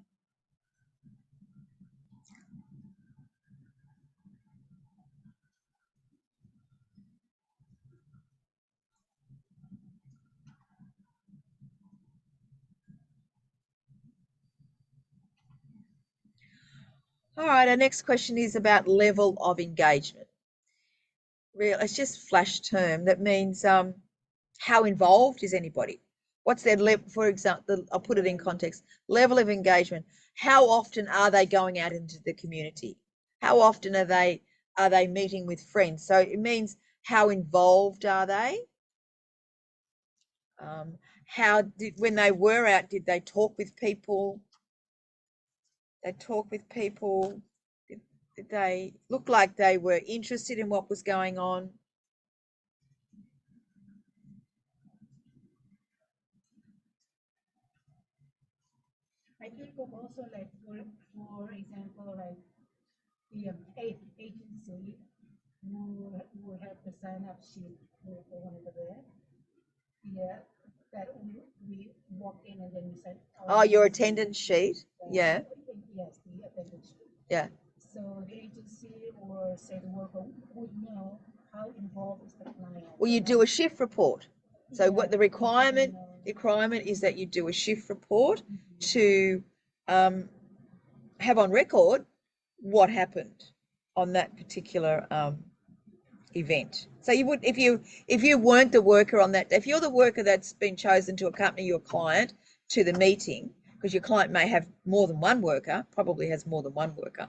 All right, our next question is about level of engagement. It's just flash term. That means how involved is anybody? What's their level? For example, I'll put it in context. Level of engagement. How often are they going out into the community? How often are they meeting with friends? So it means how involved are they? When they were out, did they talk with people? Did they look like they were interested in what was going on? I think of also like for example, like the agency who have the sign up sheet for one of the there. Yeah, that we walk in and then we sign. Oh, your attendance sheet. Yeah. Yes, the attendance sheet. Yeah. So the agency or say the worker would know how involved is the client. Well, you do a shift report. So what the requirement is that you do a shift report to have on record what happened on that particular event. So you would, if you weren't the worker on that, if you're the worker that's been chosen to accompany your client to the meeting, because your client may have more than one worker, probably has more than one worker,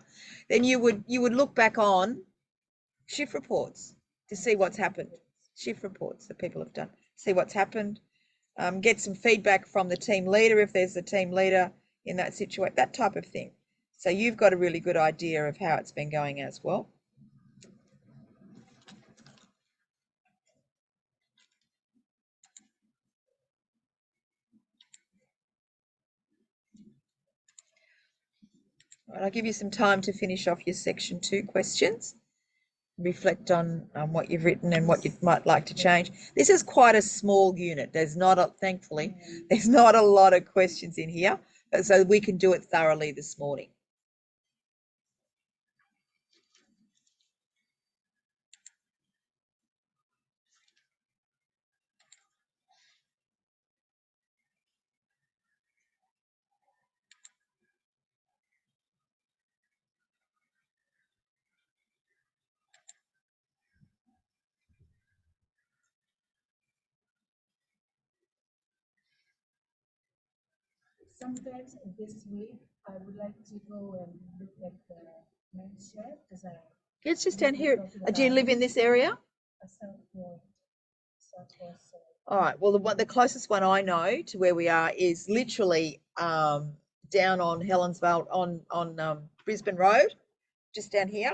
then you would look back on shift reports to see what's happened. Shift reports that people have done, see what's happened, get some feedback from the team leader if there's a team leader in that situation, that type of thing. So you've got a really good idea of how it's been going as well. All right, I'll give you some time to finish off your section 2 questions. Reflect on what you've written and what you might like to change. This is quite a small unit. Thankfully, there's not a lot of questions in here, so we can do it thoroughly this morning. sometimes this week I would like to go and look at the men's shed because I It's just down here. Do you live in this area? Southport. All right. Well, the closest one I know to where we are is literally down on Helensvale on Brisbane Road, just down here.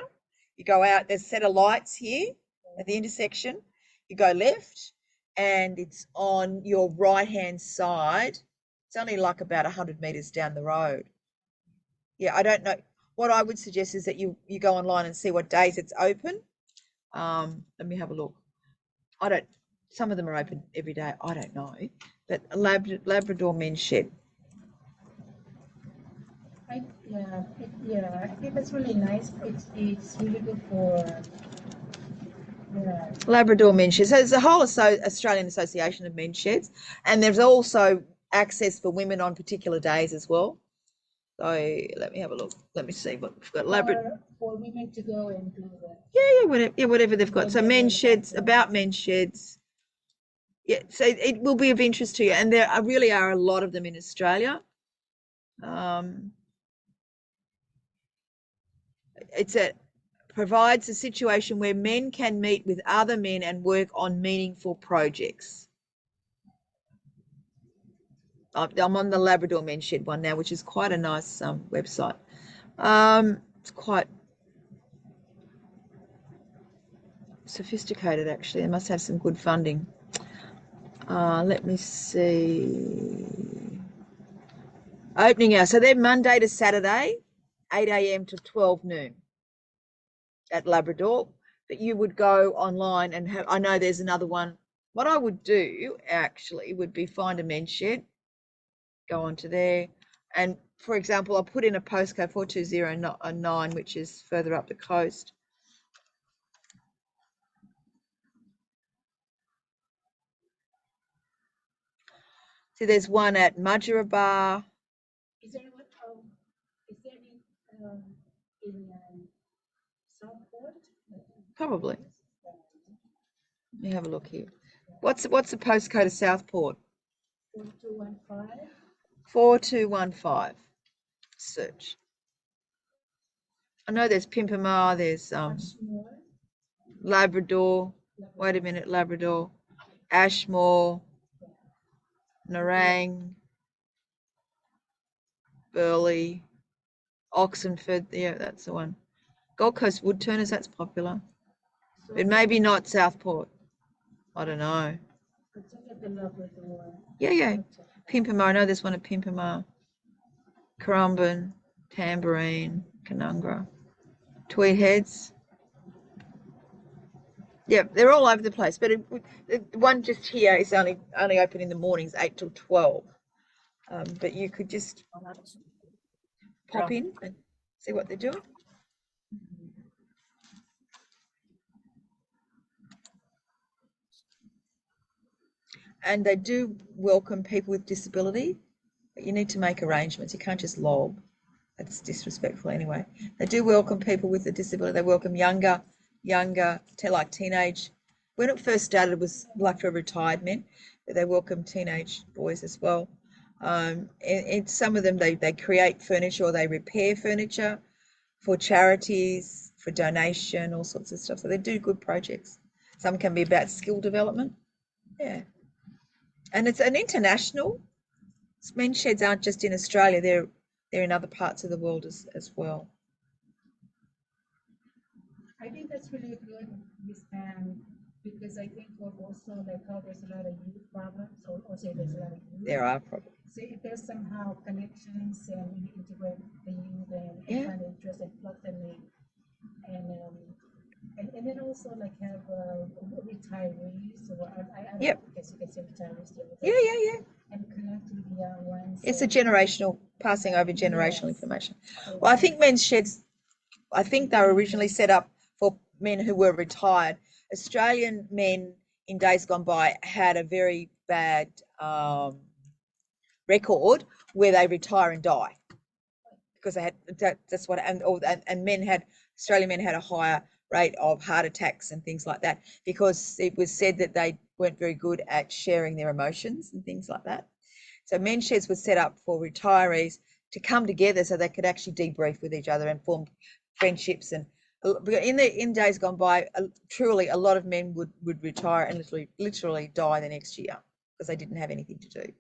You go out. There's a set of lights here at the intersection. You go left, and it's on your right-hand side. It's only like about 100 meters down the road. Yeah, I don't know. What I would suggest is that you go online and see what days it's open. Let me have a look. Some of them are open every day. I don't know. But Labrador Men's Shed. I think that's really nice. It's really good for Labrador Men's Shed. So there's a whole Australian Association of Men's Sheds, and there's also access for women on particular days as well. So let me have a look. Let me see what we've got. Labrador. For women to go and do that. Whatever they've got. So men's sheds, about men's sheds. Yeah, so it will be of interest to you, and there really are a lot of them in Australia. Provides a situation where men can meet with other men and work on meaningful projects. I'm on the Labrador Men's Shed one now, which is quite a nice website. It's quite sophisticated, actually. They must have some good funding. Let me see. Opening hours. So they're Monday to Saturday, 8 a.m. to 12 noon at Labrador. But you would go online and have, I know there's another one. What I would do actually would be find a men's shed, go onto there. And for example, I'll put in a postcode 42009, which is further up the coast. See, there's one at Mudgeeraba. Is there any in Southport? Probably. Let me have a look here. What's the postcode of Southport? 4215. 4215. Search. I know there's Pimpamar, there's Labrador. Wait a minute, Labrador. Ashmore. Nerang. Burleigh. Oxenford. Yeah, that's the one. Gold Coast Woodturners, that's popular. But maybe not Southport. I don't know. Yeah. Pimpamar. I know there's one at Pimpamar. Currumbin, Tambourine, Canungra, Tweed Heads. Yeah, they're all over the place. But the one just here is only open in the mornings, 8 till 12. But you could just pop in and see what they're doing. And they do welcome people with disability, but you need to make arrangements. You can't just lob. That's disrespectful anyway. They do welcome people with a disability. They welcome younger, like teenage. When it first started, it was like for retired men, but they welcome teenage boys as well. And some of them, they create furniture or they repair furniture for charities, for donation, all sorts of stuff. So they do good projects. Some can be about skill development. Yeah. And it's an international. Men's sheds aren't just in Australia. They're in other parts of the world as well. I think that's really good, Miss Pam, because I think of also like how there's a lot of youth problems, or say there's a lot of youth. There are problems. So if there's somehow connections and we integrate the youth and find interest and plug them in, and then also like have retirees, or I guess you can say retirees. Yeah. And connect with the young ones. It's a generational, passing over generational information. Well, I think men's sheds, I think they were originally set up for men who were retired. Australian men in days gone by had a very bad record where they retire and die because they had that's what and Australian men had a higher rate of heart attacks and things like that because it was said that they weren't very good at sharing their emotions and things like that. So men's sheds were set up for retirees to come together so they could actually debrief with each other and form friendships. And in days gone by, truly a lot of men would retire and literally die the next year because they didn't have anything to do.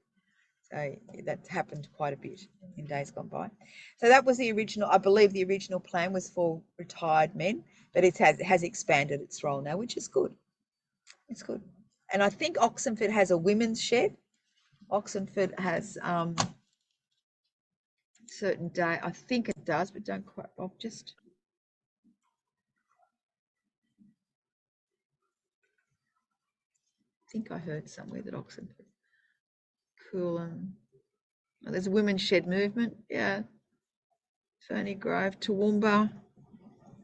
So that's happened quite a bit in days gone by. So that was the original, I believe the original plan was for retired men, but it has expanded its role now, which is good. It's good. And I think Oxenford has a women's shed. Oxenford has certain day, I think it does, but don't quite, I'll just. I think I heard somewhere that Oxenford. Coolum. Oh, there's a women's shed movement, yeah. Ferny Grove, Toowoomba,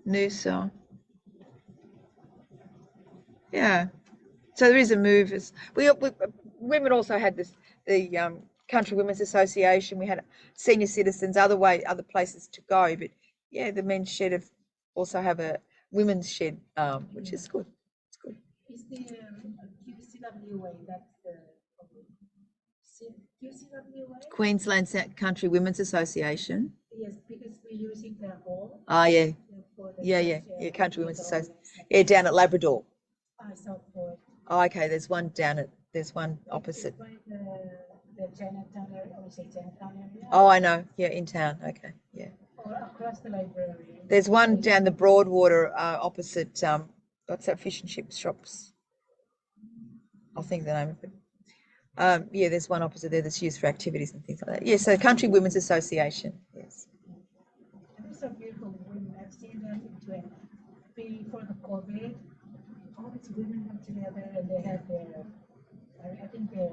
Noosa. Yeah. So there is a move. Women also had the Country Women's Association. We had senior citizens, other places to go. But yeah, the men's shed also have a women's shed, which is good. It's good. Is the QCWA, that's the QCWA? Queensland Country Women's Association. Yes, because we're using the hall. Oh yeah. Yeah. Country Women's Association. Yeah, down at Labrador. Southport. Oh, okay. There's one opposite. The Chinatown area, or say Chinatown area. Oh, I know. Yeah, in town. Okay. Yeah. Or across the library. There's one down the Broadwater opposite. What's that fish and chips shops? I'll think the name of it. Yeah, there's one opposite there that's used for activities and things like that. Yeah, so Country Women's Association. Yes. They're so beautiful women. I've seen them before the COVID. All these women come together and they have their, I think they're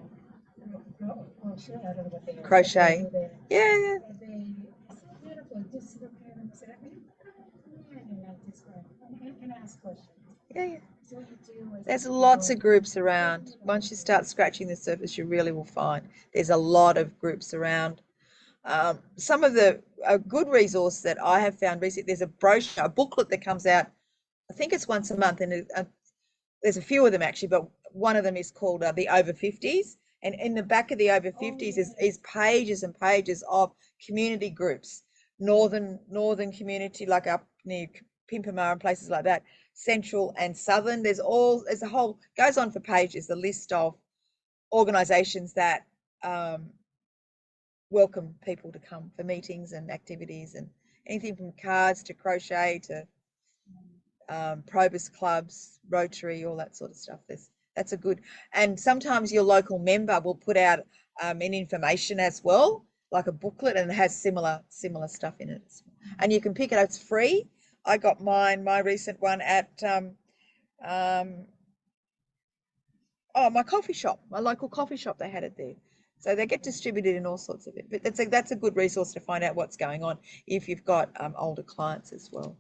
crochet. I don't know what they are. Crochet. Yeah. And it's so beautiful. Just look at them and say, I like this one. And ask questions. Yeah. So you do. There's lots of groups around. Once you start scratching the surface, you really will find there's a lot of groups around. Some of a good resource that I have found recently, there's a brochure, a booklet that comes out, I think it's once a month, and there's a few of them actually, but one of them is called the Over 50s. And in the back of the Over 50s is pages and pages of community groups, northern community, like up near Pimpama and places like that, central and southern. There's a whole, goes on for pages, the list of organisations that welcome people to come for meetings and activities, and anything from cards to crochet to Probus clubs, Rotary, all that sort of stuff. That's a good, and sometimes your local member will put out an information as well, like a booklet, and it has similar stuff in it. And you can pick it up, it's free. I got my recent one at my coffee shop, my local coffee shop. They had it there. So they get distributed in all sorts of it. But that's a good resource to find out what's going on if you've got older clients as well.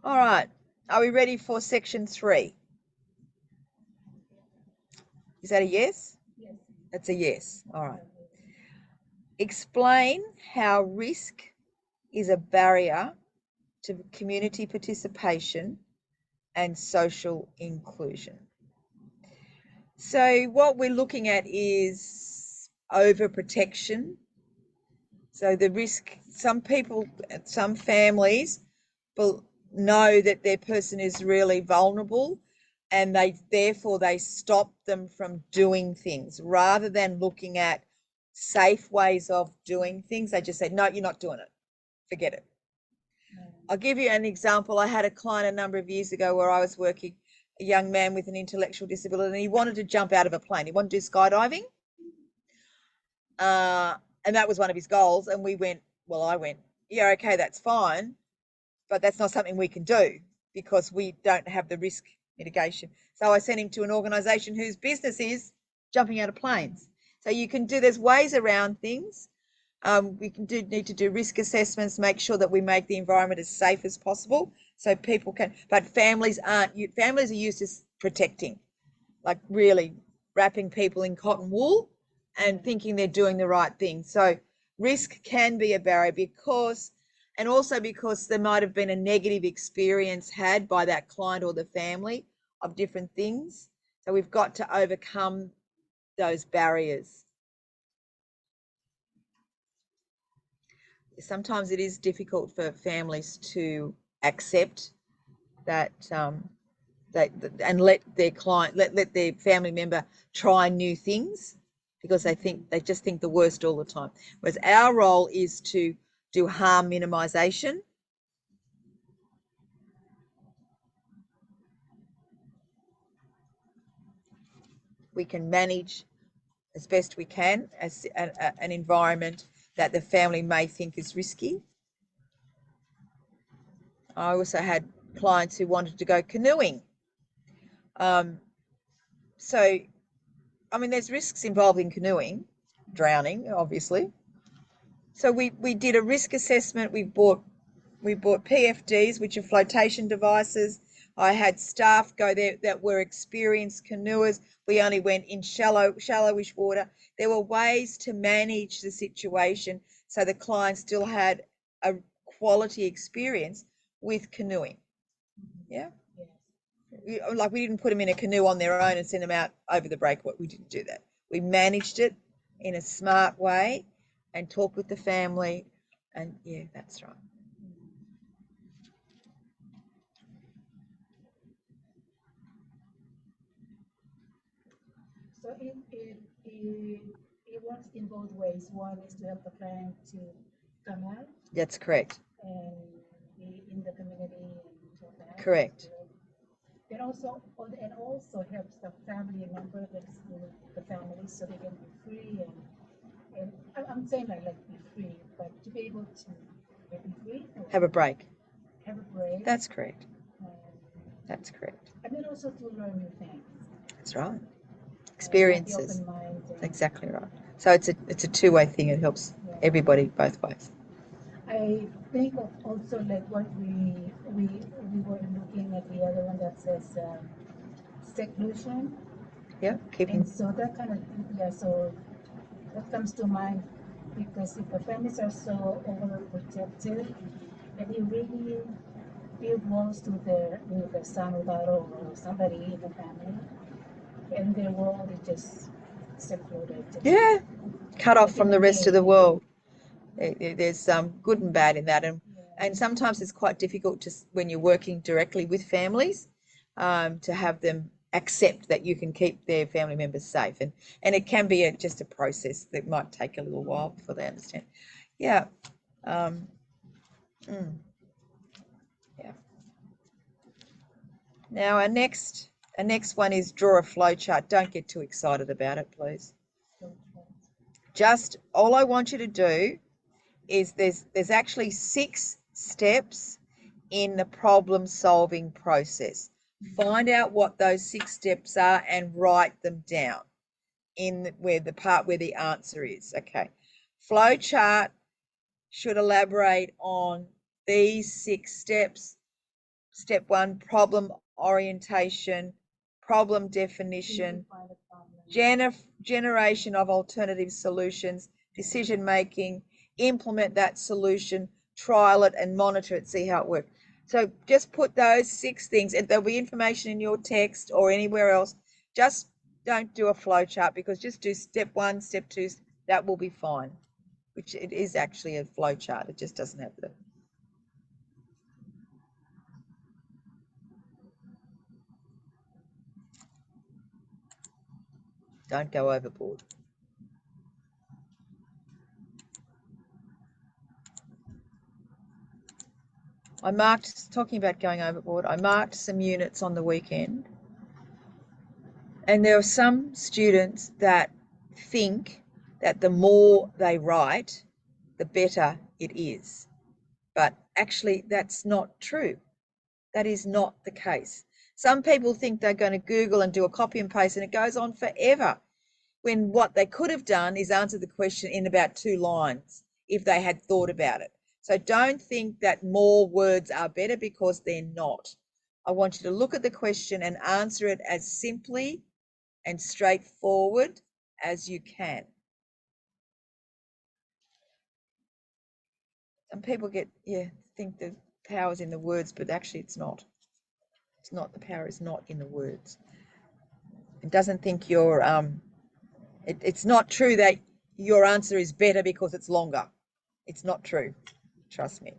All right. Are we ready for section 3? Is that a yes? Yes. That's a yes. All right. Explain how risk is a barrier to community participation and social inclusion. So what we're looking at is overprotection. So the risk, some people, some families know that their person is really vulnerable, and therefore they stop them from doing things rather than looking at safe ways of doing things. They just say, no, you're not doing it. Forget it. I'll give you an example. I had a client a number of years ago where I was working, a young man with an intellectual disability, and he wanted to jump out of a plane. He wanted to do skydiving. And that was one of his goals. And I went, yeah, okay, that's fine, but that's not something we can do because we don't have the risk mitigation. So I sent him to an organisation whose business is jumping out of planes. So you can do, there's ways around things. We need to do risk assessments, make sure that we make the environment as safe as possible so people can, but families are used as protecting, like really wrapping people in cotton wool and thinking they're doing the right thing. So risk can be a barrier because there might have been a negative experience had by that client or the family of different things. So we've got to overcome those barriers. Sometimes it is difficult for families to accept that, and let their client, let their family member try new things, because they just think the worst all the time. Whereas our role is to do harm minimization. We can manage as best we can as an environment that the family may think is risky. I also had clients who wanted to go canoeing. So, I mean, there's risks involved in canoeing, drowning, obviously. So we did a risk assessment. We bought PFDs, which are flotation devices. I had staff go there that were experienced canoers. We only went in shallowish water. There were ways to manage the situation so the client still had a quality experience with canoeing. Yeah. Like, we didn't put them in a canoe on their own and send them out over the break. We didn't do that. We managed it in a smart way and talked with the family. And yeah, that's right. So it works in both ways. One is to help the client to come out That's correct. and be in the community and all that. Correct. It also helps the family member that's with the family, so they can be free and I'm saying like be free, but to be able to be free, Have a break. have a break. That's correct. That's correct. And then also to learn new things. That's right. Experiences. Open mind. Exactly right. So it's a two-way thing. It helps everybody both ways. I think of also like what we were looking at the other one that says seclusion. Yeah, keeping. And so that kind of so that comes to mind, because if the families are so overprotective and you really build walls to their son or daughter or somebody in the family, and their world is just secluded. Yeah, cut off from the rest of the world. There's good and bad in that, and sometimes it's quite difficult to, when you're working directly with families, to have them accept that you can keep their family members safe, and it can be just a process that might take a little while before they understand. Yeah. Yeah. Now our next one is draw a flow chart. Don't get too excited about it, please. Just all I want you to do is there's actually 6 steps in the problem solving process. Find out what those 6 steps are and write them down in where the part where the answer is. Okay. Flow chart should elaborate on these 6 steps. Step 1, problem orientation, problem definition, generation of alternative solutions, decision making, implement that solution, trial it and monitor it, see how it works. So just put those 6 things, and there'll be information in your text or anywhere else. Just don't do a flow chart, because just do step 1, step 2, that will be fine, which it is actually a flow chart. It just doesn't have the. Don't go overboard. Talking about going overboard, I marked some units on the weekend, and there are some students that think that the more they write, the better it is. But actually, that's not true. That is not the case. Some people think they're going to Google and do a copy and paste, and it goes on forever, when what they could have done is answer the question in about 2 lines if they had thought about it. So don't think that more words are better, because they're not. I want you to look at the question and answer it as simply and straightforward as you can. Some people think the power's in the words, but actually it's not. It's not. The power is not in the words. It doesn't think you're, it's not true that your answer is better because it's longer. It's not true. Trust me.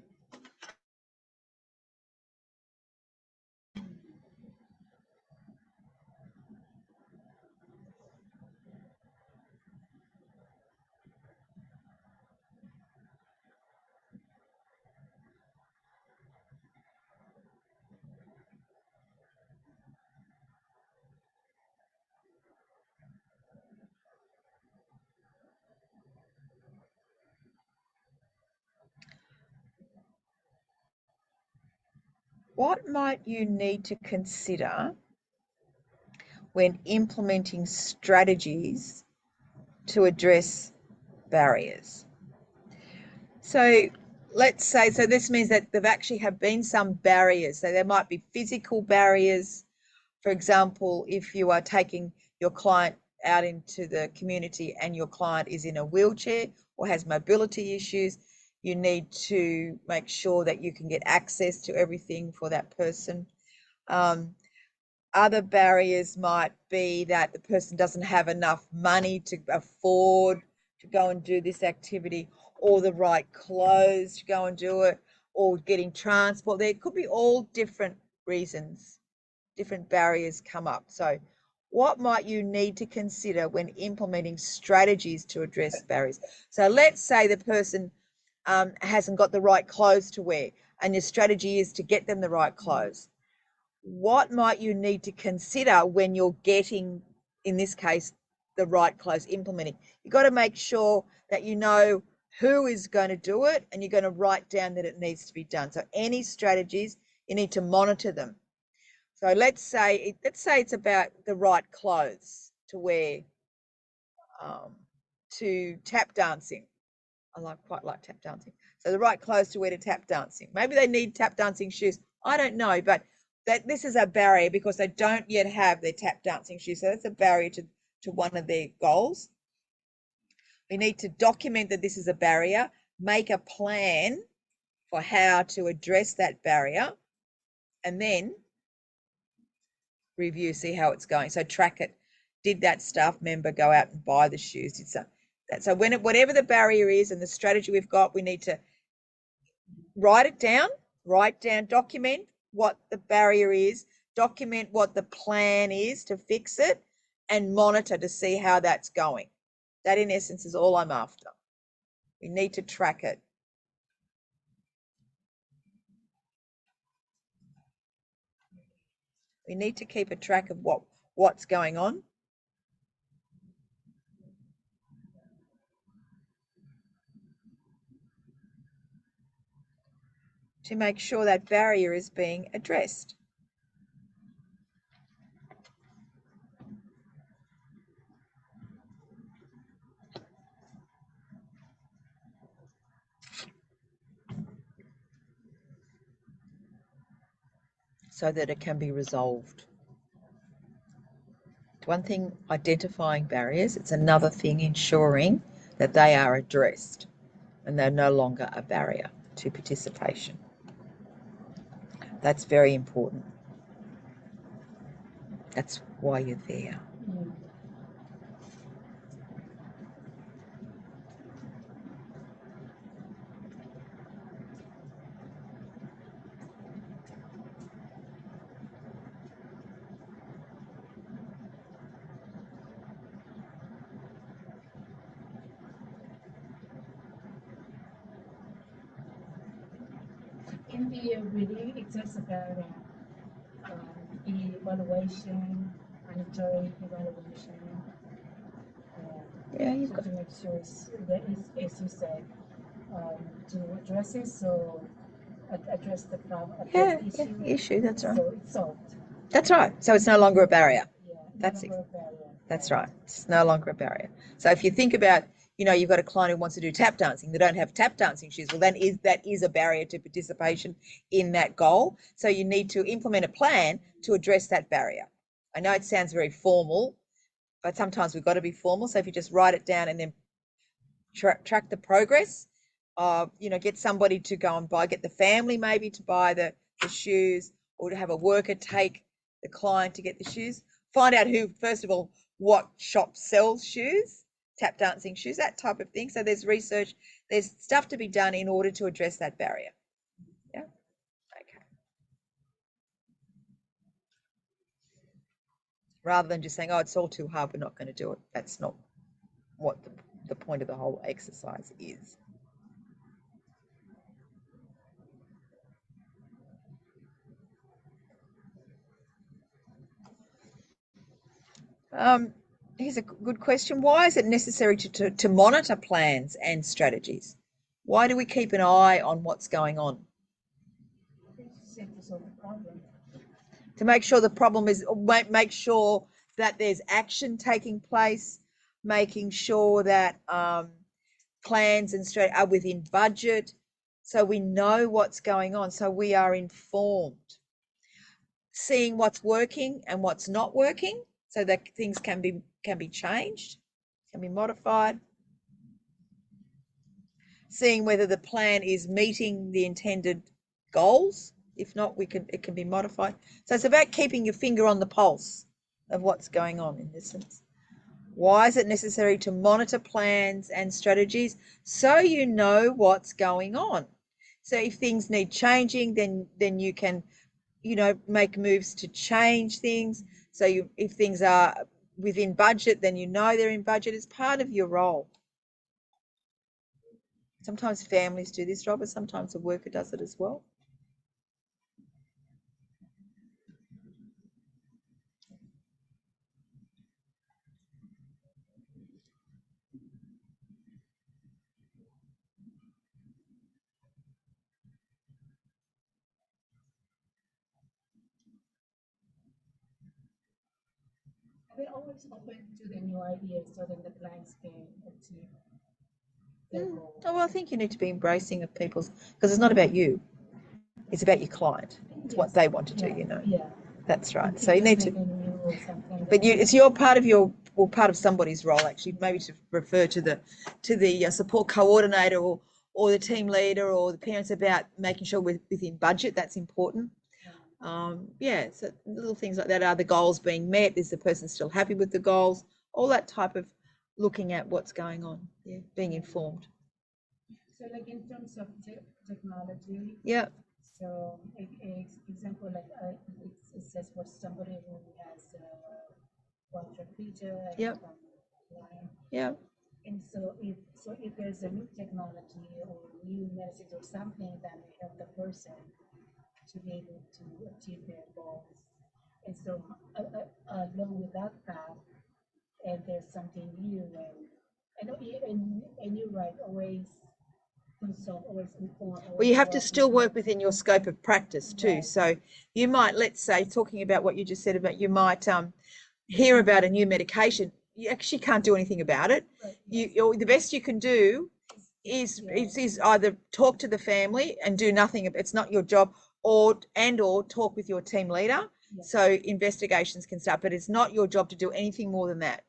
What might you need to consider when implementing strategies to address barriers? So let's say, so this means that there actually have been some barriers. So there might be physical barriers. For example, if you are taking your client out into the community and your client is in a wheelchair or has mobility issues, you need to make sure that you can get access to everything for that person. Other barriers might be that the person doesn't have enough money to afford to go and do this activity, or the right clothes to go and do it, or getting transport. There could be all different reasons, different barriers come up. So what might you need to consider when implementing strategies to address barriers? So let's say the person hasn't got the right clothes to wear, and your strategy is to get them the right clothes. What might you need to consider when you're getting, in this case, the right clothes, implementing? You've got to make sure that you know who is going to do it, and you're going to write down that it needs to be done. So any strategies, you need to monitor them. So let's say it's about the right clothes to wear to tap dancing. I quite like tap dancing. So the right clothes to wear to tap dancing. Maybe they need tap dancing shoes. I don't know, but this is a barrier because they don't yet have their tap dancing shoes. So that's a barrier to one of their goals. We need to document that this is a barrier, make a plan for how to address that barrier, and then review, see how it's going. So track it. Did that staff member go out and buy the shoes? So whatever the barrier is and the strategy we've got, we need to write down, document what the barrier is, document what the plan is to fix it, and monitor to see how that's going. That, in essence, is all I'm after. We need to track it. We need to keep a track of what's going on. To make sure that barrier is being addressed. So that it can be resolved. It's one thing identifying barriers, it's another thing ensuring that they are addressed and they're no longer a barrier to participation. That's very important. That's why you're there. In the reading, it talks about evaluation, mandatory evaluation. Yeah, you've got to make sure that is, as you said, to address it, so address the problem, address the issue. That's right. So it's solved. That's right. So it's no longer a barrier. Yeah, That's no longer a barrier. That's right. It's no longer a barrier. So if you think about, you've got a client who wants to do tap dancing, they don't have tap dancing shoes. Well, then that is a barrier to participation in that goal. So you need to implement a plan to address that barrier. I know it sounds very formal, but sometimes we've got to be formal. So if you just write it down and then track the progress, get somebody to go and get the family maybe to buy the shoes, or to have a worker take the client to get the shoes. find out who, first of all, what shop sells shoes, tap dancing shoes, that type of thing. So there's research, there's stuff to be done in order to address that barrier. Yeah. Okay. Rather than just saying, oh, it's all too hard, we're not going to do it. That's not what the point of the whole exercise is. Here's a good question. Why is it necessary to monitor plans and strategies? Why do we keep an eye on what's going on? To make sure the problem is, make sure that there's action taking place, making sure that plans and strategies are within budget, so we know what's going on, so we are informed. Seeing what's working and what's not working, so that things can be changed, can be modified. Seeing whether the plan is meeting the intended goals. If not, it can be modified. So it's about keeping your finger on the pulse of what's going on in this sense. Why is it necessary to monitor plans and strategies so you know what's going on? So if things need changing, then you can, make moves to change things. So if things are within budget, then you know they're in budget. It's part of your role. Sometimes families do this job, but sometimes a worker does it as well. We're always open to the new ideas so that the clients can achieve their goals. Oh, well, I think you need to be embracing of people's, because it's not about you. It's about your client. It's what they want to do, Yeah. That's right. So you need to, but it's part of somebody's role, actually, maybe to refer to the support coordinator or the team leader or the parents about making sure we're within budget. That's important. So little things like that. Are the goals being met? Is the person still happy with the goals? All that type of looking at what's going on. Yeah, being informed. So, like in terms of technology. Yeah. So, example, like it says for somebody who has quadriplegia. Yep. Yeah. And so if there's a new technology or new medicine or something that may help the person to be able to achieve their goals, and so along with that path, and there's something new, and you're right, always consult, always inform. Well, you have to still work within your scope of practice too. Right. So you might, let's say, talking about what you just said about, you might hear about a new medication. You actually can't do anything about it. Right. The best you can do is either talk to the family and do nothing. It's not your job, or talk with your team leader. Yeah. So investigations can start, but it's not your job to do anything more than that.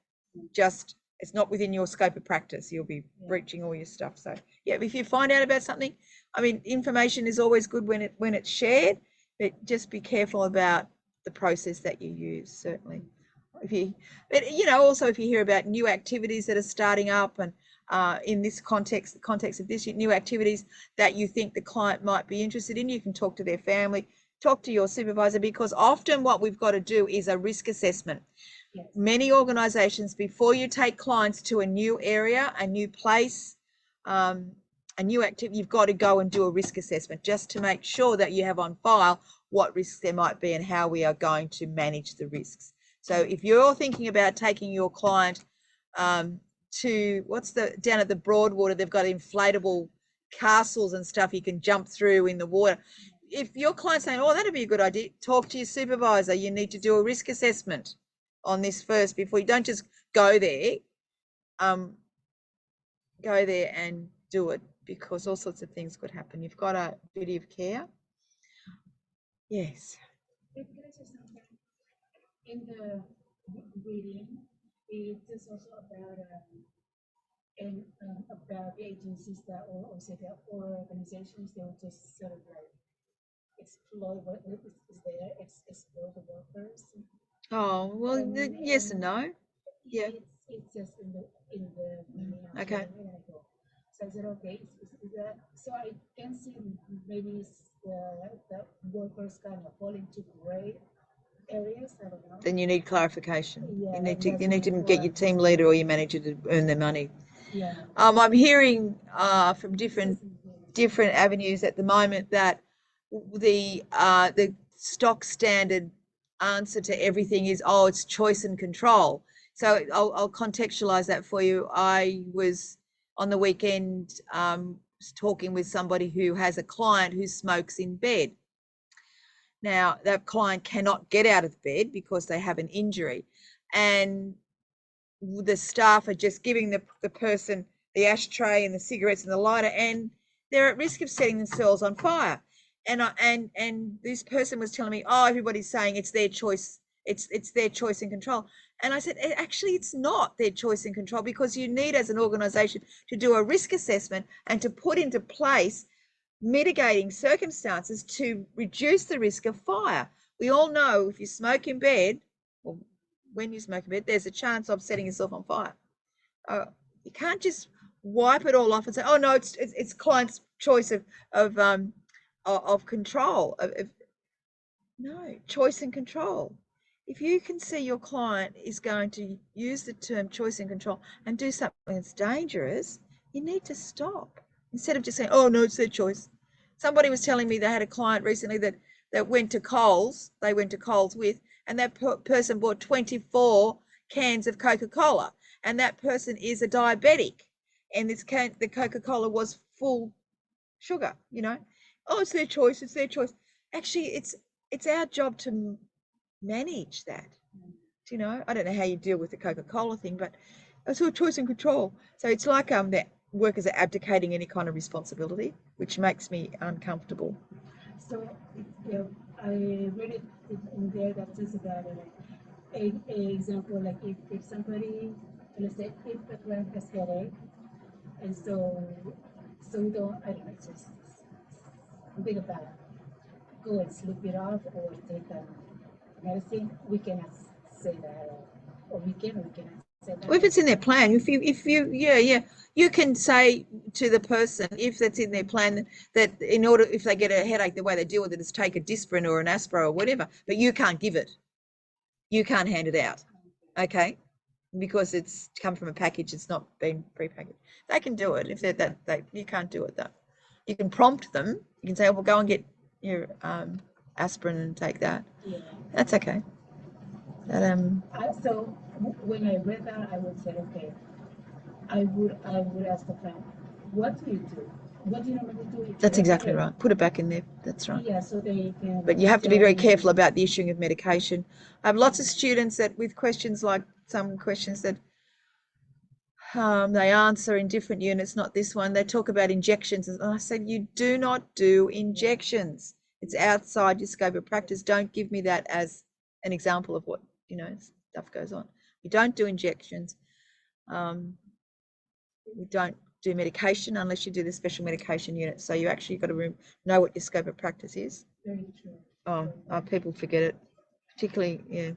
Just, it's not within your scope of practice. You'll be breaching all your stuff. So yeah, if you find out about something, I mean, information is always good when it's shared, but just be careful about the process that you use, certainly. Also if you hear about new activities that are starting up, and in this context, the context of this, new activities that you think the client might be interested in, you can talk to their family, talk to your supervisor, because often what we've got to do is a risk assessment. Yes. Many organisations, before you take clients to a new area, a new place, a new activity, you've got to go and do a risk assessment just to make sure that you have on file what risks there might be and how we are going to manage the risks. So if you're thinking about taking your client to, down at the Broadwater, they've got inflatable castles and stuff you can jump through in the water. If your client's saying, oh, that'd be a good idea, talk to your supervisor. You need to do a risk assessment on this first before you don't just go there. Go there and do it, because all sorts of things could happen. You've got a duty of care. Yes. In the reading, it is also about about the agencies that, or organizations, they will just sort of like exploit what is there, explore the workers. Oh, well, yes and no. Yeah. It's just in the Okay. So I said, okay, is that, so I can see maybe the workers kind of fall into gray areas. I don't know. Then you need clarification. Yeah, You need to get your team leader or your manager to earn their money. Yeah. I'm hearing from different avenues at the moment that the stock standard answer to everything is, oh, it's choice and control. So I'll contextualize that for you. I was on the weekend talking with somebody who has a client who smokes in bed. Now, that client cannot get out of bed because they have an injury, and the staff are just giving the person the ashtray and the cigarettes and the lighter, and they're at risk of setting themselves on fire. And this person was telling me, oh, everybody's saying it's their choice, it's their choice and control. And I said, actually, it's not their choice and control, because you need, as an organization, to do a risk assessment and to put into place mitigating circumstances to reduce the risk of fire. We all know if you smoke in bed, or when you smoke in bed, there's a chance of setting yourself on fire. You can't just wipe it all off and say, oh no, it's client's choice of control. No, choice and control. If you can see your client is going to use the term choice and control and do something that's dangerous, you need to stop, instead of just saying, oh no, it's their choice. Somebody was telling me they had a client recently that went to Coles, with, and that person bought 24 cans of Coca-Cola, and that person is a diabetic, and the Coca-Cola was full sugar, Oh, it's their choice, Actually, it's our job to manage that. I don't know how you deal with the Coca-Cola thing, but it's all choice and control. So it's like that workers are abdicating any kind of responsibility, which makes me uncomfortable. So I read it in there that says about an example, like if somebody, let's say, if a client has headache, and so we don't, I don't know, it's just think about go and sleep it off or take medicine. We cannot say that, or we cannot say that. Well, if it's in their plan, yeah, you can say to the person, if that's in their plan, that if they get a headache, the way they deal with it is take a Disprin or an Aspro or whatever, but you can't give it. You can't hand it out. Okay. Because it's come from a package, it's not been prepackaged. They can do it if they're you can't do it though. You can prompt them. You can say, oh, well, go and get your aspirin and take that. Yeah. That's okay. But, so when I read that, I would say, okay, I would ask the client, what do you do? What do you normally do? That's exactly right. Put it back in there. That's right. Yeah, so they can. But you have to be very careful about the issuing of medication. I have lots of students that, with questions like some questions that they answer in different units, not this one. They talk about injections. And I said, you do not do injections. It's outside your scope of practice. Don't give me that as an example of what, stuff goes on. We don't do injections. We don't do medication unless you do the special medication unit. So you actually got to know what your scope of practice is. Very true. Oh, people forget it, particularly, yeah.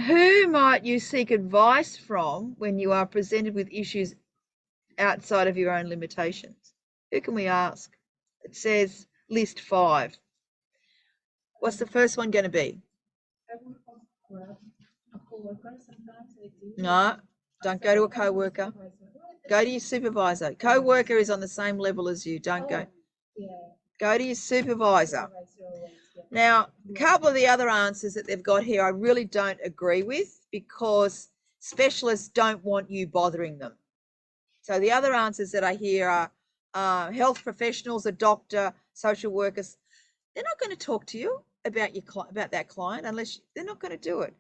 Who might you seek advice from when you are presented with issues outside of your own limitations? Who can we ask? It says list 5. What's the first one going to be? A co-worker sometimes. No, don't go to a co-worker. Go to your supervisor. Co-worker is on the same level as you. Don't go. Yeah. Go to your supervisor. Now, a couple of the other answers that they've got here I really don't agree with, because specialists don't want you bothering them. So the other answers that I hear are health professionals, a doctor, social workers. They're not going to talk to you about that client unless they're not going to do it.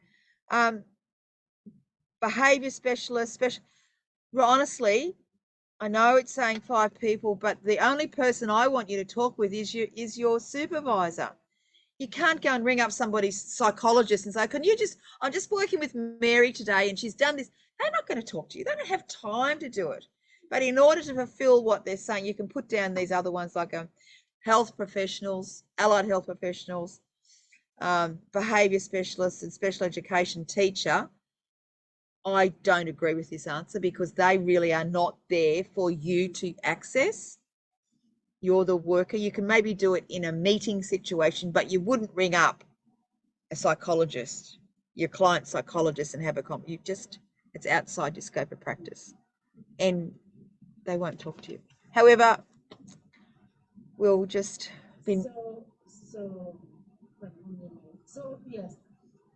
Behavior specialists, honestly, I know it's saying 5 people, but the only person I want you to talk with is your supervisor. You can't go and ring up somebody's psychologist and say, I'm just working with Mary today and she's done this. They're not going to talk to you. They don't have time to do it. But in order to fulfill what they're saying, you can put down these other ones like health professionals, allied health professionals, behaviour specialist and special education teacher, I don't agree with this answer because they really are not there for you to access. You're the worker. You can maybe do it in a meeting situation, but you wouldn't ring up a psychologist, your client psychologist, and have a it's outside your scope of practice, and they won't talk to you. However, we'll just be. So yes,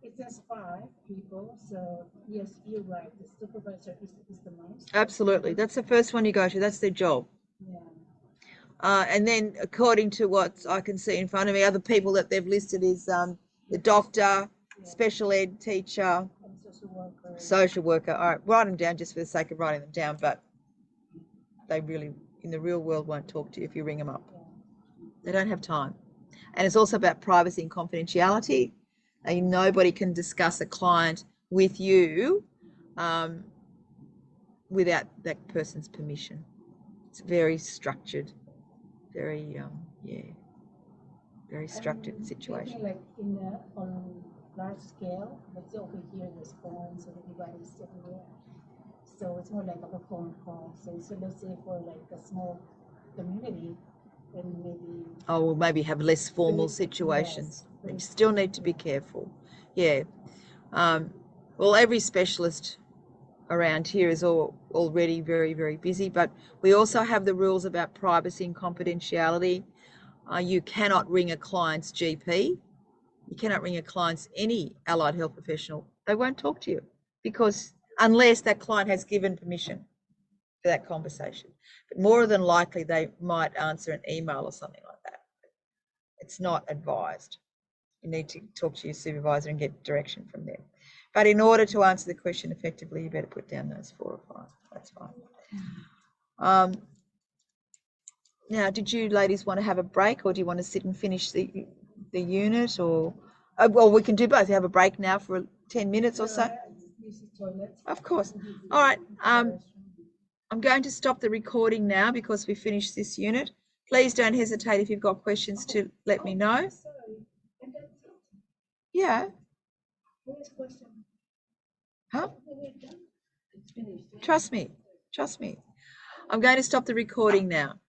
it says 5 people. So yes, you're right. The supervisor is the most. Absolutely, that's the first one you go to. That's their job. Yeah. And then, according to what I can see in front of me, other people that they've listed is the doctor, special ed teacher, social worker. All right, write them down just for the sake of writing them down, but they really, in the real world, won't talk to you if you ring them up. They don't have time. And it's also about privacy and confidentiality. Nobody can discuss a client with you without that person's permission. It's very structured, very very structured situation. Like on large scale, let's say over here there's phones and everybody's everywhere. So it's more like a phone call. So let's say for like a small community, then maybe. Oh, we'll maybe have less formal situations. Yes. You still need to be careful. Yeah. Well, every specialist around here is already very, very busy, but we also have the rules about privacy and confidentiality. You cannot ring a client's GP. You cannot ring a client's any allied health professional. They won't talk to you because unless that client has given permission for that conversation. But more than likely, they might answer an email or something like that. It's not advised. You need to talk to your supervisor and get direction from them. But in order to answer the question effectively, you better put down those 4 or 5. That's fine. Now, did you ladies want to have a break, or do you want to sit and finish the unit, or well, we can do both. You have a break now for 10 minutes or so. Of course. All right. I'm going to stop the recording now because we finished this unit. Please don't hesitate if you've got questions to let me know. Yeah. Huh? Trust me. I'm going to stop the recording now.